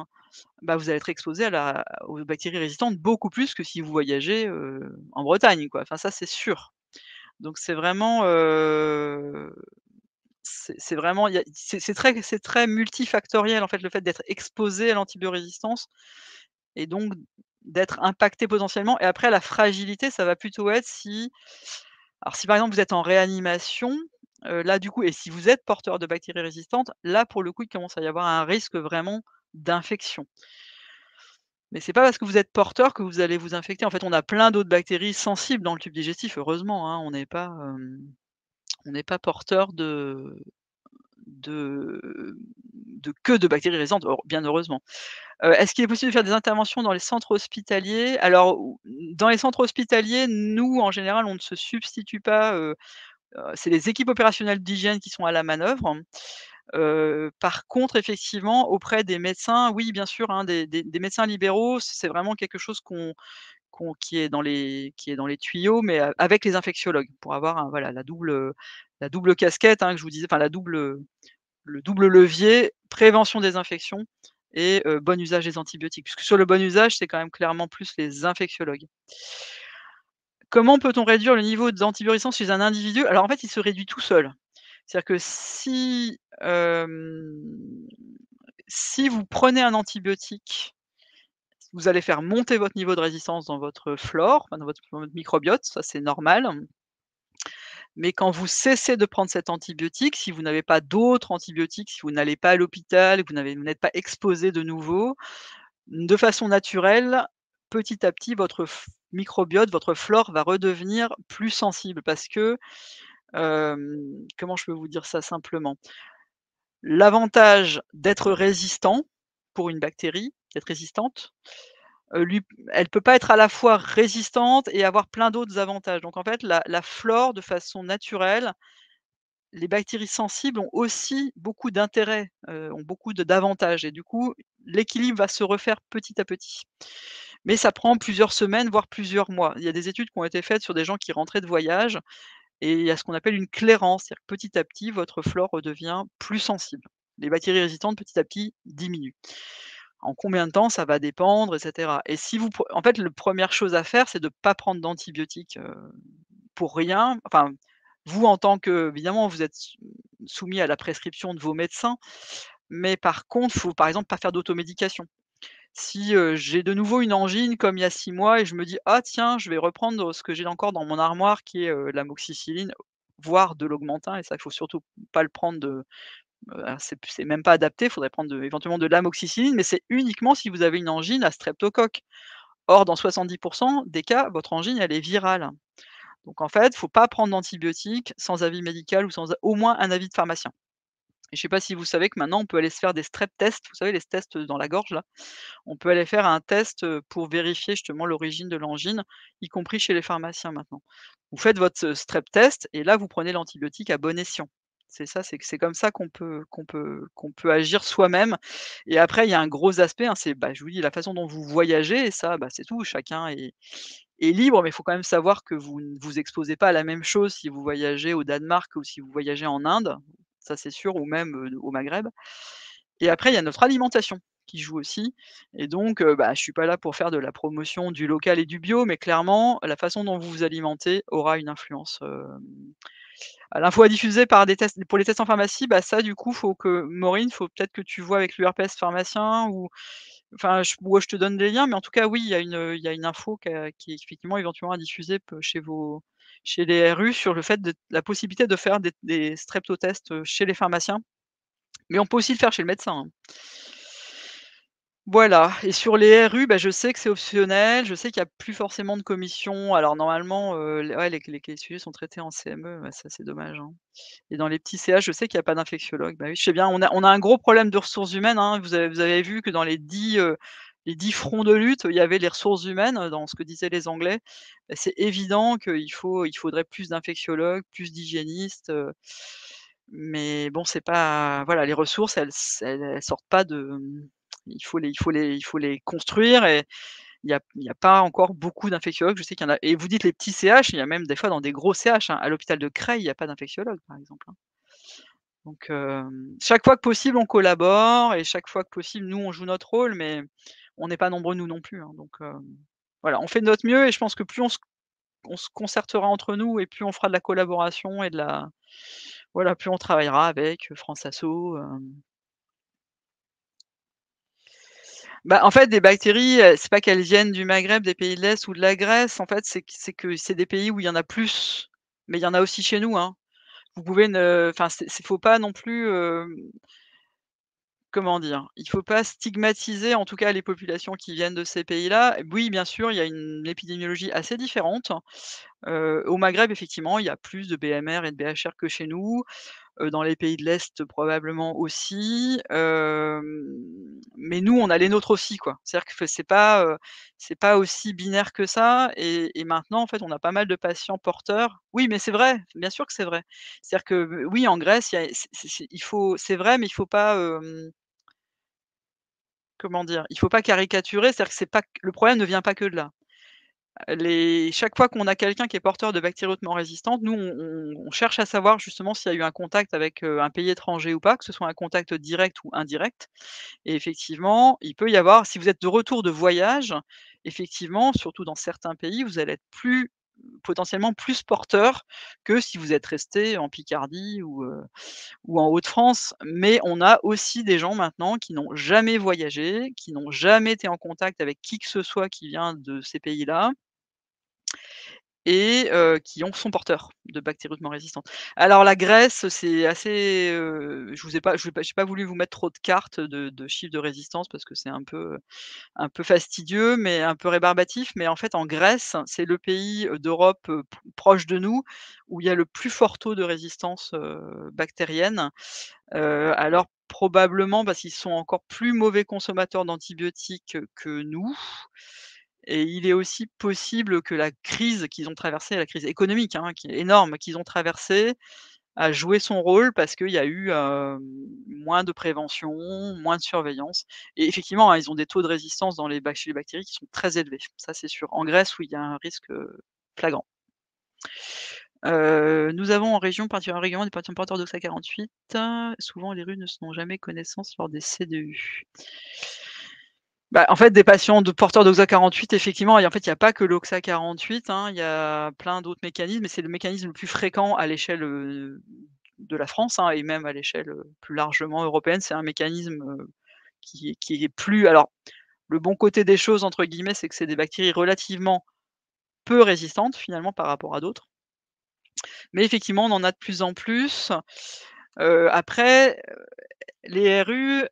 Speaker 2: vous allez être exposé aux bactéries résistantes beaucoup plus que si vous voyagez, en Bretagne, quoi. Enfin ça, c'est sûr. Donc c'est vraiment, c'est vraiment il y a c'est très multifactoriel, en fait, le fait d'être exposé à l'antibiorésistance et donc d'être impacté potentiellement et après la fragilité, ça va plutôt être si par exemple vous êtes en réanimation, là du coup et si vous êtes porteur de bactéries résistantes, là pour le coup, il commence à y avoir un risque vraiment d'infection. Mais c'est pas parce que vous êtes porteur que vous allez vous infecter. En fait, on a plein d'autres bactéries sensibles dans le tube digestif, heureusement, hein. On n'est pas porteur de de bactéries résistantes, bien heureusement. Est-ce qu'il est possible de faire des interventions dans les centres hospitaliers? Alors, dans les centres hospitaliers, nous, en général, on ne se substitue pas, c'est les équipes opérationnelles d'hygiène qui sont à la manœuvre. Par contre, effectivement, auprès des médecins, oui, bien sûr, hein, des médecins libéraux, c'est vraiment quelque chose qui est dans les tuyaux, mais avec les infectiologues pour avoir voilà la double casquette, hein, que je vous disais, enfin le double levier, prévention des infections et bon usage des antibiotiques. Puisque sur le bon usage, c'est quand même clairement plus les infectiologues. Comment peut-on réduire le niveau d'antibiorésistance chez un individu? Alors en fait, il se réduit tout seul. C'est-à-dire que si vous prenez un antibiotique, vous allez faire monter votre niveau de résistance dans votre flore, enfin dans votre microbiote, ça c'est normal. Mais quand vous cessez de prendre cet antibiotique, si vous n'avez pas d'autres antibiotiques, si vous n'allez pas à l'hôpital, que vous n'êtes pas exposé de nouveau, de façon naturelle, petit à petit, votre microbiote, votre flore va redevenir plus sensible parce que, comment je peux vous dire ça simplement? L'avantage d'être résistant pour une bactérie, d'être résistante, lui elle peut pas être à la fois résistante et avoir plein d'autres avantages. Donc en fait, la flore de façon naturelle, les bactéries sensibles ont aussi beaucoup d'intérêts, ont beaucoup d'avantages et du coup, l'équilibre va se refaire petit à petit. Mais ça prend plusieurs semaines, voire plusieurs mois. Il y a des études qui ont été faites sur des gens qui rentraient de voyage et il y a ce qu'on appelle une clairance, c'est-à-dire que petit à petit, votre flore redevient plus sensible. Les bactéries résistantes, petit à petit, diminuent. En combien de temps, ça va dépendre et cetera et si vous en fait, la première chose à faire, c'est de ne pas prendre d'antibiotiques, pour rien. Enfin, vous en tant que évidemment, vous êtes soumis à la prescription de vos médecins, mais par contre, faut par exemple pas faire d'automédication. Si, j'ai de nouveau une angine comme il y a 6 mois et je me dis: «Ah tiens, je vais reprendre ce que j'ai encore dans mon armoire qui est, l'amoxicilline, voire de l'Augmentin» et ça, il faut surtout pas le prendre Alors c'est même pas adapté, il faudrait prendre éventuellement de l'amoxicilline, mais c'est uniquement si vous avez une angine à streptocoque. Or, dans 70 des cas, votre angine, elle est virale. Donc en fait, il faut pas prendre d'antibiotiques sans avis médical ou sans au moins un avis de pharmacien. Et je sais pas si vous savez que maintenant on peut aller se faire des strep tests, vous savez les tests dans la gorge là? On peut aller faire un test, pour vérifier justement l'origine de l'angine, y compris chez les pharmaciens maintenant. Vous faites votre, strep test et là vous prenez l'antibiotique à bon escient. C'est ça, c'est comme ça qu'on peut agir soi-même et après il y a un gros aspect, hein, c'est, bah, je vous dis la façon dont vous voyagez et ça, bah, c'est tout, chacun est libre, mais il faut quand même savoir que vous ne vous exposez pas à la même chose si vous voyagez au Danemark ou si vous voyagez en Inde, ça c'est sûr, ou même, au Maghreb et après il y a notre alimentation qui joue aussi et donc bah, je suis pas là pour faire de la promotion du local et du bio, mais clairement, la façon dont vous vous alimentez aura une influence, l'info à diffuser par des tests pour les tests en pharmacie, bah, ça du coup, faut que Maureen, faut peut-être que tu vois avec l'URPS pharmacien ou enfin je te donne des liens, mais en tout cas oui, il y a une info qui est effectivement éventuellement à diffuser chez les RU sur le fait de la possibilité de faire des streptotests, chez les pharmaciens, mais on peut aussi le faire chez le médecin, hein. Voilà et sur les RU, bah, je sais que c'est optionnel, je sais qu'il y a plus forcément de commission. Alors normalement, les sujets sont traités en CME, ouais, ça c'est dommage, hein et dans les petits CH, je sais qu'il y a pas d'infectiologue. Bah, oui, je sais bien, on a un gros problème de ressources humaines, hein. Vous avez vu que dans les 10 fronts de lutte, il y avait les ressources humaines, dans ce que disaient les Anglais. Bah, c'est évident qu'il faudrait plus d'infectiologues, plus d'hygiénistes, mais bon, c'est pas voilà, les ressources, elles sortent pas de, il faut les construire et il y a pas encore beaucoup d'infectiologues. Je sais qu'il y en a et vous dites les petits CH, il y a même des fois dans des gros CH, hein. À l'hôpital de Creil, il y a pas d'infectiologue, par exemple, hein. Donc chaque fois que possible, on collabore et chaque fois que possible, nous, on joue notre rôle, mais on n'est pas nombreux, nous non plus, hein. Donc voilà, on fait de notre mieux et je pense que plus on se concertera entre nous et plus on fera de la collaboration et voilà, plus on travaillera avec, France Asso, Bah, en fait, des bactéries, c'est pas qu'elles viennent du Maghreb, des pays de l'Est ou de la Grèce. En fait, c'est que c'est des pays où il y en a plus, mais il y en a aussi chez nous, hein. Vous pouvez ne enfin, faut pas non plus, comment dire? Il faut pas stigmatiser, en tout cas, les populations qui viennent de ces pays-là. Oui, bien sûr, il y a une épidémiologie assez différente. Au Maghreb, effectivement, il y a plus de BMR et de BHR que chez nous. Dans les pays de l'Est probablement aussi, mais nous, on a les nôtres aussi, quoi. C'est-à-dire que c'est pas aussi binaire que ça et maintenant, en fait, on a pas mal de patients porteurs oui, mais c'est vrai, bien sûr que c'est vrai. C'est-à-dire que, oui, en Grèce, il y a c'est vrai, mais il faut pas, comment dire? Il faut pas caricaturer, c'est-à-dire que c'est pas le problème ne vient pas que de là. Chaque fois qu'on a quelqu'un qui est porteur de bactéries hautement résistantes, nous, on cherche à savoir justement s'il y a eu un contact avec, un pays étranger ou pas, que ce soit un contact direct ou indirect et effectivement, il peut y avoir si vous êtes de retour de voyage, effectivement, surtout dans certains pays, vous allez être potentiellement plus porteur que si vous êtes resté en Picardie ou en Hauts-de-France. Mais on a aussi des gens maintenant qui n'ont jamais voyagé, qui n'ont jamais été en contact avec qui que ce soit qui vient de ces pays-là et qui sont porteurs de bactéries hautement résistantes. Alors la Grèce, c'est assez, j'ai pas voulu vous mettre trop de cartes de chiffres de résistance parce que c'est un peu fastidieux, mais un peu rébarbatif. Mais en fait, en Grèce, c'est le pays, d'Europe, proche de nous, où il y a le plus fort taux de résistance, bactérienne. Alors probablement parce qu'ils sont encore plus mauvais consommateurs d'antibiotiques que nous. Et il est aussi possible que la crise qu'ils ont traversée, la crise économique, hein, qui est énorme, qu'ils ont traversée, a joué son rôle parce qu'il y a eu, moins de prévention, moins de surveillance et effectivement, hein, ils ont des taux de résistance chez les bactéries qui sont très élevés. Ça, c'est sûr. En Grèce, où il y a un risque, flagrant. Nous avons en région particulièrement régulièrement des patients porteurs d'Oxa48. Souvent, les RU ne se n'ont jamais connaissance lors des CDU. Bah, en fait, des patients porteurs d'Oxa48, effectivement et en fait, il y a pas que l'Oxa48, hein, il y a plein d'autres mécanismes et c'est le mécanisme le plus fréquent à l'échelle, de la France, hein et même à l'échelle, plus largement européenne. C'est un mécanisme, qui est plus alors, le «bon côté des choses» entre guillemets, c'est que c'est des bactéries relativement peu résistantes, finalement, par rapport à d'autres. Mais effectivement, on en a de plus en plus. Après, les RU,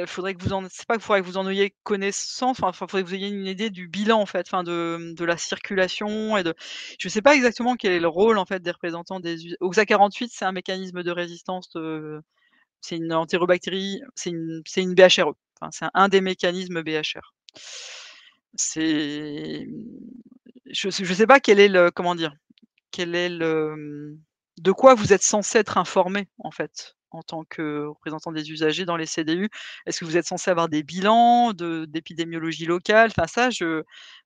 Speaker 2: faudrait que vous en c'est pas qu'il faudrait que vous en ayez connaissance, enfin, faudrait que vous ayez une idée du bilan, en fait, enfin de la circulation et de je sais pas exactement quel est le rôle, en fait, des représentants des us OXA48, c'est un mécanisme de résistance, c'est une entérobactérie, c'est une BHRE. Enfin, c'est un des mécanismes BHR. C'est, je sais pas quel est le comment dire? Quel est le, de quoi vous êtes censé être informé, en fait, en tant que représentant des usagers dans les CDU? Est-ce que vous êtes censé avoir des bilans d'épidémiologie locale? Enfin ça,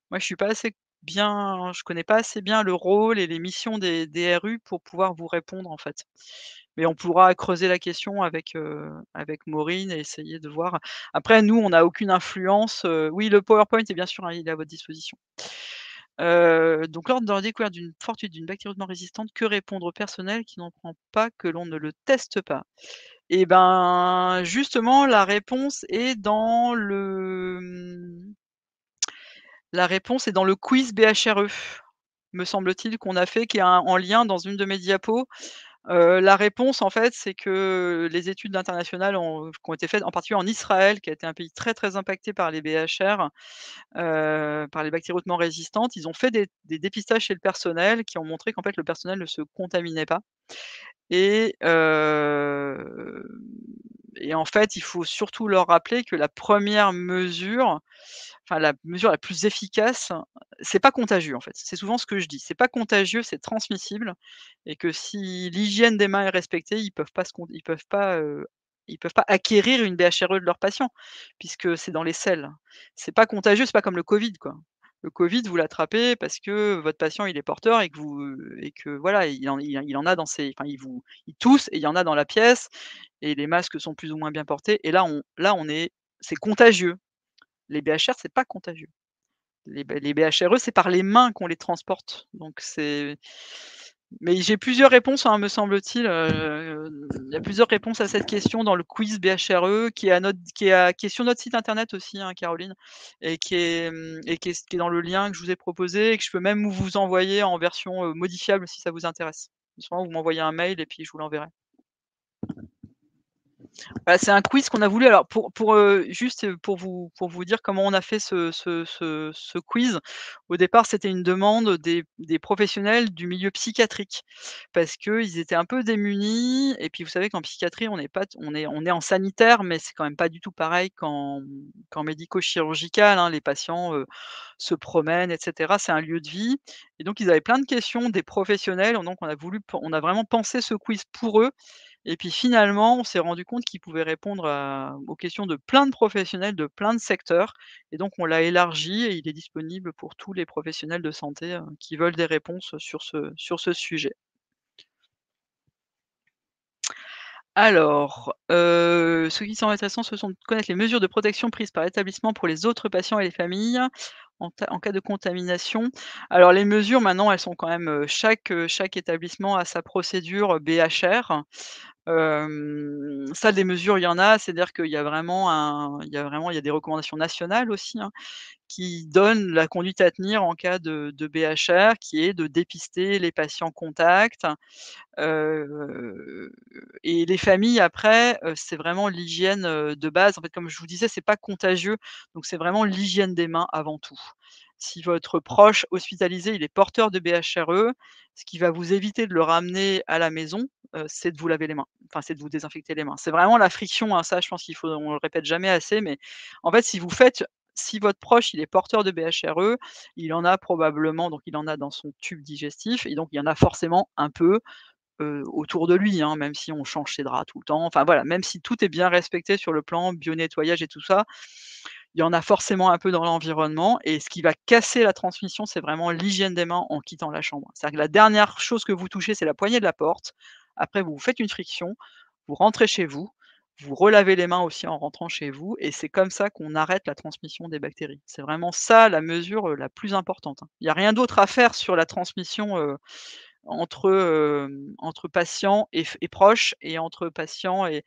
Speaker 2: moi je suis pas assez bien, je connais pas assez bien le rôle et les missions des RU pour pouvoir vous répondre, en fait. Mais on pourra creuser la question avec Maureen et essayer de voir. Après nous, on n'a aucune influence, oui, le PowerPoint est bien sûr, hein, il est à votre disposition. Donc lors de la découverte d'une fortuite d'une bactérie hautement résistante, que répondre au personnel qui n'en prend pas, que l'on ne le teste pas? Et ben, justement, la réponse est dans le quiz BHRE, me semble-t-il, qu'on a fait, qui est en lien dans une de mes diapos. La réponse, en fait, c'est que les études internationales qui ont été faites, en particulier en Israël, qui a été un pays très, très impacté par les BHR, par les bactéries hautement résistantes. Ils ont fait des dépistages chez le personnel qui ont montré qu'en fait, le personnel ne se contaminait pas et en fait, il faut surtout leur rappeler que la première mesure, enfin la mesure la plus efficace, c'est pas contagieux, en fait. C'est souvent ce que je dis. C'est pas contagieux, c'est transmissible et que si l'hygiène des mains est respectée, ils peuvent pas acquérir une BHRE de leurs patients, puisque c'est dans les selles. C'est pas contagieux, c'est pas comme le Covid, quoi. Le Covid, vous l'attrapez parce que votre patient, il est porteur et que voilà, il en a dans ses enfin, il tousse et il y en a dans la pièce et les masques sont plus ou moins bien portés et c'est contagieux. Les BHR, c'est pas contagieux. Les BHRE, c'est par les mains qu'on les transporte, donc mais j'ai plusieurs réponses, hein, me semble-t-il, il y a plusieurs réponses à cette question dans le quiz BHRE qui est sur notre site internet aussi, hein, Caroline, et qui est dans le lien que je vous ai proposé et que je peux même vous envoyer en version, modifiable si ça vous intéresse. À ce moment, vous m'envoyez un mail et puis je vous l'enverrai. Bah, c'est un quiz qu'on a voulu alors juste, pour vous dire comment on a fait ce quiz. Au départ, c'était une demande des professionnels du milieu psychiatrique parce qu'ils étaient un peu démunis et puis vous savez qu'en psychiatrie, on n'est pas on est en sanitaire, mais c'est quand même pas du tout pareil qu'en médico-chirurgical, hein. Les patients, se promènent et cetera. C'est un lieu de vie et donc ils avaient plein de questions des professionnels, donc on a vraiment pensé ce quiz pour eux et puis finalement, on s'est rendu compte qu'ils pouvaient répondre aux questions de plein de professionnels de plein de secteurs et donc on l'a élargi et il est disponible pour tous les professionnels de santé, qui veulent des réponses sur ce sujet. Alors, ce qui semble intéressant, ce sont de connaître les mesures de protection prises par l'établissement pour les autres patients et les familles en cas de contamination. Alors les mesures maintenant, elles sont quand même, chaque établissement a sa procédure BHR. Ça, des mesures, il y en a, c'est-à-dire il y a des recommandations nationales aussi, hein, qui donnent la conduite à tenir en cas de BHR, qui est de dépister les patients contacts, heu et les familles après, c'est vraiment l'hygiène, de base. En fait, comme je vous disais, c'est pas contagieux, donc c'est vraiment l'hygiène des mains avant tout. Si votre proche hospitalisé, il est porteur de BHRE, ce qui va vous éviter de le ramener à la maison, c'est de vous laver les mains. Enfin, c'est de vous désinfecter les mains. C'est vraiment la friction, hein, ça je pense on le répète jamais assez, mais en fait, si votre proche, il est porteur de BHRE, il en a probablement donc il en a dans son tube digestif et donc il y en a forcément un peu, autour de lui, hein, même si on change ses draps tout le temps. Enfin voilà, même si tout est bien respecté sur le plan bio-nettoyage et tout ça, il y en a forcément un peu dans l'environnement et ce qui va casser la transmission, c'est vraiment l'hygiène des mains en quittant la chambre. C'est-à-dire que la dernière chose que vous touchez, c'est la poignée de la porte. Après, vous vous faites une friction, vous rentrez chez vous, vous relavez les mains aussi en rentrant chez vous et c'est comme ça qu'on arrête la transmission des bactéries. C'est vraiment ça la mesure, la plus importante, hein. Il y a rien d'autre à faire sur la transmission, entre patients et proches et entre patients et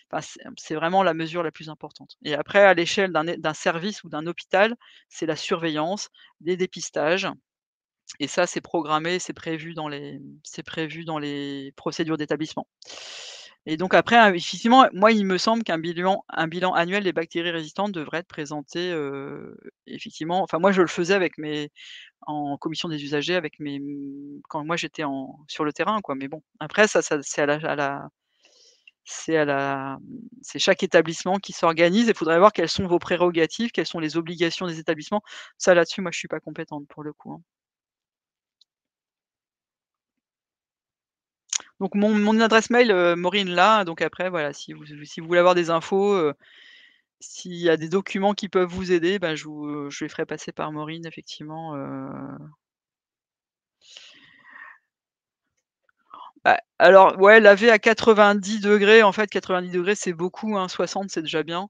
Speaker 2: enfin, c'est vraiment la mesure la plus importante et après à l'échelle d'un service ou d'un hôpital, c'est la surveillance, des dépistages et ça, c'est programmé, c'est prévu dans les procédures d'établissement. Et donc après, effectivement, moi, il me semble qu'un bilan annuel des bactéries résistantes devrait être présenté, effectivement enfin moi je le faisais avec mes en commission des usagers avec quand moi j'étais sur le terrain quoi, mais bon, après ça c'est à la c'est chaque établissement qui s'organise et il faudrait voir quelles sont vos prérogatives, quelles sont les obligations des établissements. Ça là-dessus, moi je suis pas compétente pour le coup, hein. Donc mon adresse mail, Maureen l'a, donc après voilà, si vous voulez avoir des infos, s'il y a des documents qui peuvent vous aider, ben je les ferai passer par Maureen effectivement, Bah, alors ouais, laver à 90°, en fait 90°, c'est beaucoup, hein, 60 c'est déjà bien,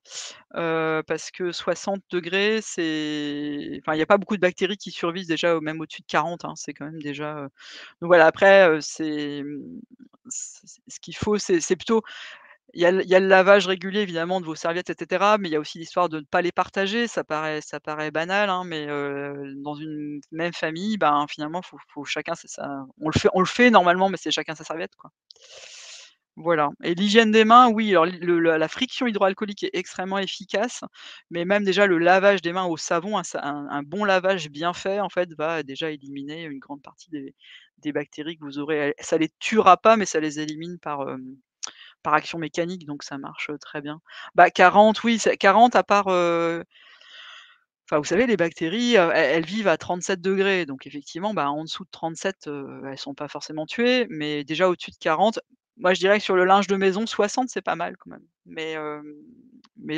Speaker 2: parce que 60°, c'est enfin il y a pas beaucoup de bactéries qui survivent déjà même au-dessus de 40, hein, c'est quand même déjà, donc voilà après, ce qu'il faut c'est plutôt il y a le lavage régulier évidemment de vos serviettes et cetera, mais il y a aussi l'histoire de ne pas les partager. Ça paraît banal, hein, mais dans une même famille, ben, finalement, faut chacun c'est ça on le fait normalement, mais c'est chacun sa serviette, quoi. Voilà et l'hygiène des mains, oui, alors la friction hydroalcoolique est extrêmement efficace, mais même déjà le lavage des mains au savon, un bon lavage bien fait, en fait, va déjà éliminer une grande partie des bactéries que vous aurez. Ça les tuera pas, mais ça les élimine par action mécanique, donc ça marche, très bien. Bah 40 oui, c'est 40 à part, enfin vous savez les bactéries, elles vivent à 37°, donc effectivement, bah, en dessous de 37, elles sont pas forcément tuées, mais déjà au-dessus de 40, moi je dirais que sur le linge de maison 60 c'est pas mal quand même. Mais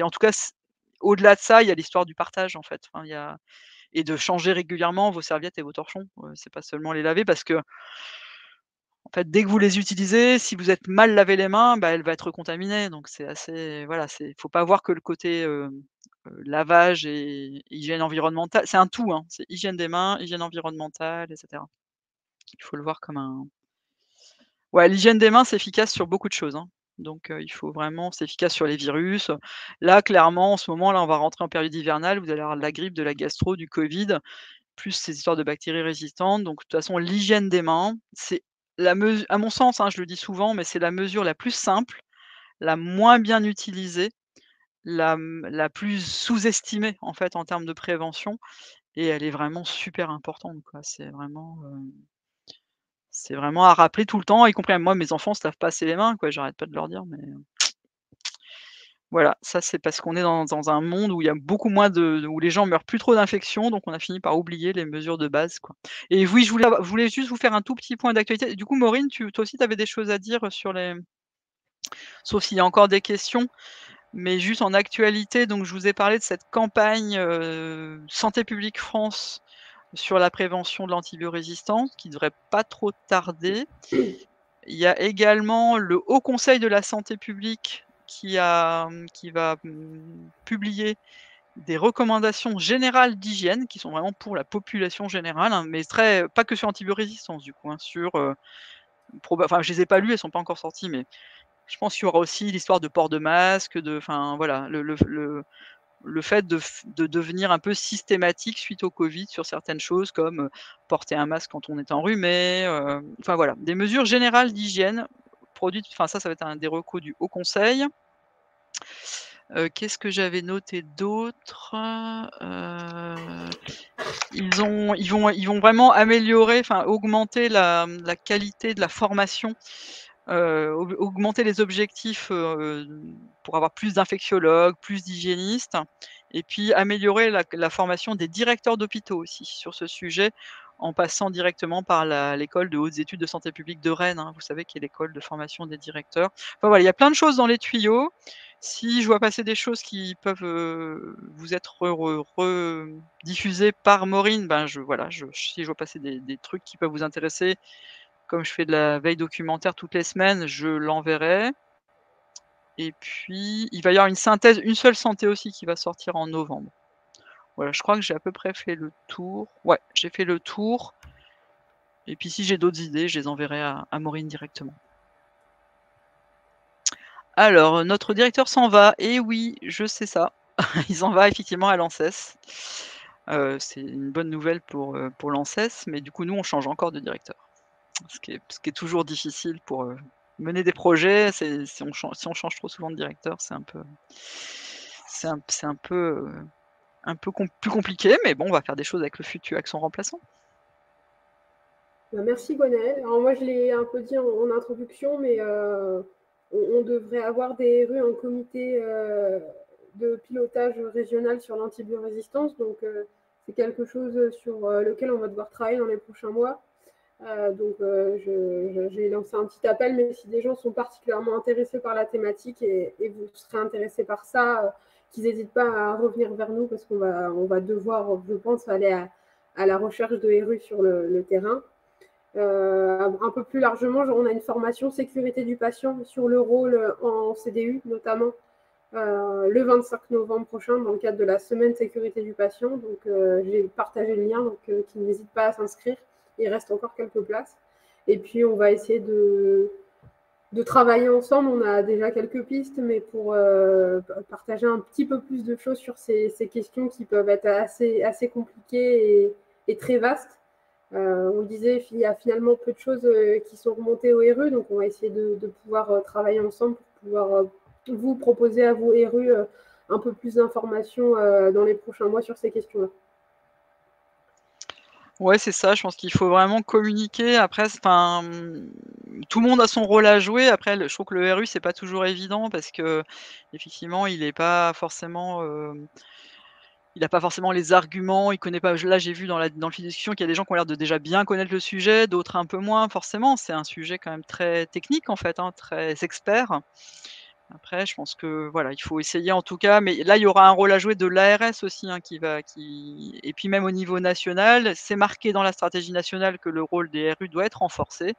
Speaker 2: en tout cas au-delà de ça, il y a l'histoire du partage en fait. Enfin il y a et de changer régulièrement vos serviettes et vos torchons, c'est pas seulement les laver parce que en fait, dès que vous les utilisez, si vous êtes mal lavé les mains, bah, elle va être contaminée, donc c'est assez voilà, faut pas voir que le côté, lavage et hygiène environnementale. C'est un tout, hein, c'est hygiène des mains, hygiène environnementale et cetera. Il faut le voir comme un ouais, l'hygiène des mains, c'est efficace sur beaucoup de choses, hein, donc il faut vraiment c'est efficace sur les virus. Là, clairement, en ce moment, là, on va rentrer en période hivernale, vous allez avoir de la grippe, de la gastro, du covid, plus ces histoires de bactéries résistantes. Donc, de toute façon, l'hygiène des mains, c'est la mesure, à mon sens, hein, je le dis souvent, mais c'est la mesure la plus simple, la moins bien utilisée, la plus sous-estimée, en fait, en termes de prévention et elle est vraiment super importante, quoi. C'est vraiment à rappeler tout le temps, y compris à moi, mes enfants se lavent pas assez les mains, quoi, j'arrête pas de leur dire, mais voilà, ça c'est parce qu'on est dans un monde où il y a beaucoup moins où les gens meurent plus trop d'infections, donc on a fini par oublier les mesures de base, quoi. Et oui, je voulais juste vous faire un tout petit point d'actualité. Du coup, Maureen, toi aussi, tu avais des choses à dire sur les sauf s'il y a encore des questions, mais juste en actualité, donc je vous ai parlé de cette campagne, Santé publique France sur la prévention de l'antibiorésistance qui devrait pas trop tarder. Il y a également le Haut Conseil de la santé publique qui va publier des recommandations générales d'hygiène qui sont vraiment pour la population générale, hein, mais pas que sur l'antibiorésistance du coup, hein, sur, enfin je les ai pas lues, elles sont pas encore sorties, mais je pense qu'il y aura aussi l'histoire de port de masque, enfin voilà, le fait de devenir un peu systématique suite au Covid sur certaines choses comme, porter un masque quand on est enrhumé, enfin voilà, des mesures générales d'hygiène produites enfin ça va être un des recos du Haut Conseil. Qu'est-ce que j'avais noté d'autre? Ils vont vraiment améliorer, enfin augmenter la qualité de la formation, augmenter les objectifs, pour avoir plus d'infectiologues, plus d'hygiénistes et puis améliorer la formation des directeurs d'hôpitaux aussi sur ce sujet, en passant directement par l'école de hautes études de santé publique de Rennes, hein. Vous savez, qui est l'école de formation des directeurs. Enfin voilà, il y a plein de choses dans les tuyaux. Si je vois passer des choses qui peuvent, vous être rediffusées par Maureen, ben si je vois passer des trucs qui peuvent vous intéresser, comme je fais de la veille documentaire toutes les semaines, je l'enverrai et puis il va y avoir une synthèse, Une seule santé aussi qui va sortir en novembre. Voilà, je crois que j'ai à peu près fait le tour. Ouais, j'ai fait le tour et puis si j'ai d'autres idées, je les enverrai à Maureen directement. Alors, notre directeur s'en va et oui, je sais ça. Il s'en va effectivement à l'ANSES. C'est une bonne nouvelle pour l'ANSES, mais du coup, nous, on change encore de directeur. Ce qui est toujours difficile mener des projets, si on change trop souvent de directeur, c'est un peu plus compliqué, mais bon, on va faire des choses avec avec son remplaçant.
Speaker 1: Merci Gwenaëlle. Alors moi, je l'ai un peu dit en introduction, mais on devrait avoir des RU en comité de pilotage régional sur l'antibiorésistance. Donc, c'est quelque chose sur lequel on va devoir travailler dans les prochains mois. Donc, j'ai lancé un petit appel, mais si des gens sont particulièrement intéressés par la thématique et vous serez intéressés par ça, qu'ils n'hésitent pas à revenir vers nous parce on va devoir, je pense, aller à la recherche de RU sur le terrain. Un peu plus largement, on a une formation sécurité du patient sur le rôle en CDU, notamment le 25 novembre prochain dans le cadre de la semaine sécurité du patient. Donc, j'ai partagé le lien, donc qu'ils n'hésitent pas à s'inscrire. Il reste encore quelques places. Et puis, on va essayer de travailler ensemble. On a déjà quelques pistes, mais pour partager un petit peu plus de choses sur ces questions qui peuvent être assez compliquées et très vastes. On le disait, il y a finalement peu de choses qui sont remontées au RU, donc on va essayer de pouvoir travailler ensemble pour pouvoir vous proposer à vos RU un peu plus d'informations dans les prochains mois sur ces questions-là.
Speaker 2: Ouais, c'est ça, je pense qu'il faut vraiment communiquer. Après, tout le monde a son rôle à jouer. Après, je trouve que le RU, c'est pas toujours évident parce qu'effectivement, il n'a pas forcément les arguments, il connaît pas. Là, j'ai vu dans le fil de discussion qu'il y a des gens qui ont l'air de déjà bien connaître le sujet, d'autres un peu moins forcément. C'est un sujet quand même très technique en fait, hein, très expert. Après, je pense que voilà, il faut essayer en tout cas, mais là, il y aura un rôle à jouer de l'ARS aussi, hein, et puis même au niveau national, c'est marqué dans la stratégie nationale que le rôle des RU doit être renforcé.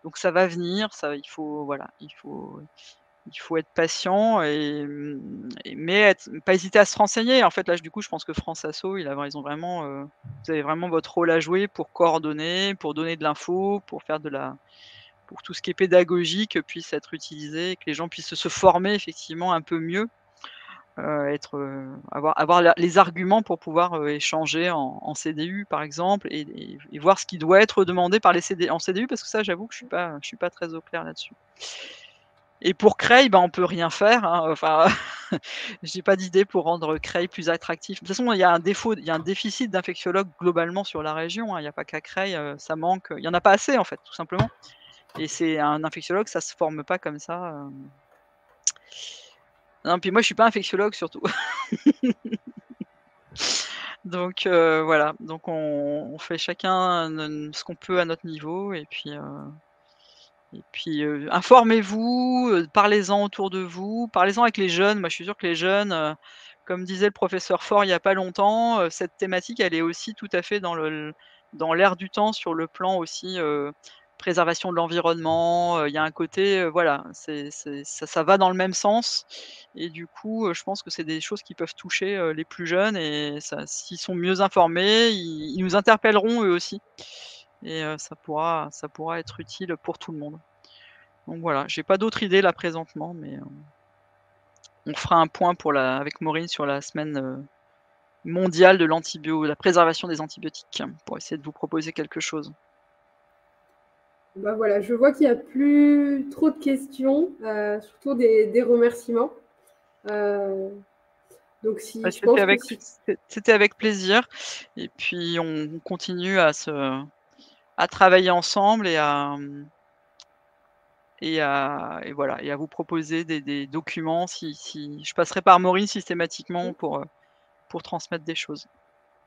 Speaker 2: Donc ça va venir, voilà, il faut être patient mais pas hésiter à se renseigner. En fait, là, du coup, je pense que France Asso, ils ont vraiment, vous avez vraiment votre rôle à jouer pour coordonner, pour donner de l'info, pour tout ce qui est pédagogique puisse être utilisé, que les gens puissent se former effectivement un peu mieux, avoir les arguments pour pouvoir échanger en CDU par exemple et voir ce qui doit être demandé par en CDU parce que ça j'avoue que je suis pas très au clair là-dessus. Et pour Creil, on peut rien faire, hein, enfin j'ai pas d'idée pour rendre Creil plus attractif. De toute façon, il y a un déficit d'infectiologues globalement sur la région, hein, il y a pas qu'à Creil, ça manque, il y en a pas assez en fait, tout simplement. Et c'est un infectiologue, ça se forme pas comme ça. Non, puis moi, je suis pas infectiologue surtout. Donc voilà, donc on fait chacun ce qu'on peut à notre niveau et puis informez-vous, parlez-en autour de vous, parlez-en avec les jeunes. Moi, je suis sûre que les jeunes, comme disait le professeur Faure il y a pas longtemps, cette thématique, elle est aussi tout à fait dans l'air du temps sur le plan aussi, préservation de l'environnement, il y a un côté, voilà, ça va dans le même sens et du coup, je pense que c'est des choses qui peuvent toucher, les plus jeunes et s'ils sont mieux informés, ils nous interpelleront eux aussi et ça pourra être utile pour tout le monde. Donc voilà, j'ai pas d'autres idées là présentement, mais on fera un point avec Maureen sur la semaine mondiale de la préservation des antibiotiques, pour essayer de vous proposer quelque chose.
Speaker 1: Voilà, je vois qu'il n'y a plus trop de questions, surtout des remerciements. Donc si je pense
Speaker 2: c'était avec plaisir et puis on continue à travailler ensemble et voilà et à vous proposer des documents si je passerai par Maureen systématiquement pour transmettre des choses.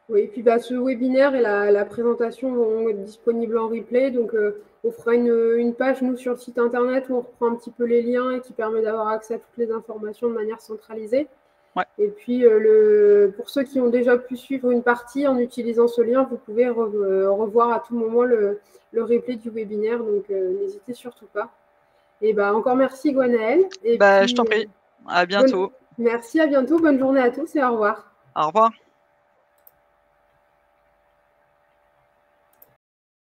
Speaker 1: Oui, et puis ce webinaire et la présentation vont être disponibles en replay. Donc, on fera une page, nous, sur le site internet où on reprend un petit peu les liens et qui permet d'avoir accès à toutes les informations de manière centralisée.
Speaker 2: Ouais.
Speaker 1: Et puis, pour ceux qui ont déjà pu suivre une partie en utilisant ce lien, vous pouvez revoir à tout moment le replay du webinaire. Donc, n'hésitez surtout pas. Et encore merci, Gwenaëlle.
Speaker 2: Je t'en prie. À bionto.
Speaker 1: Merci, à bientôt. Bonne journée à tous et au revoir.
Speaker 2: Au revoir.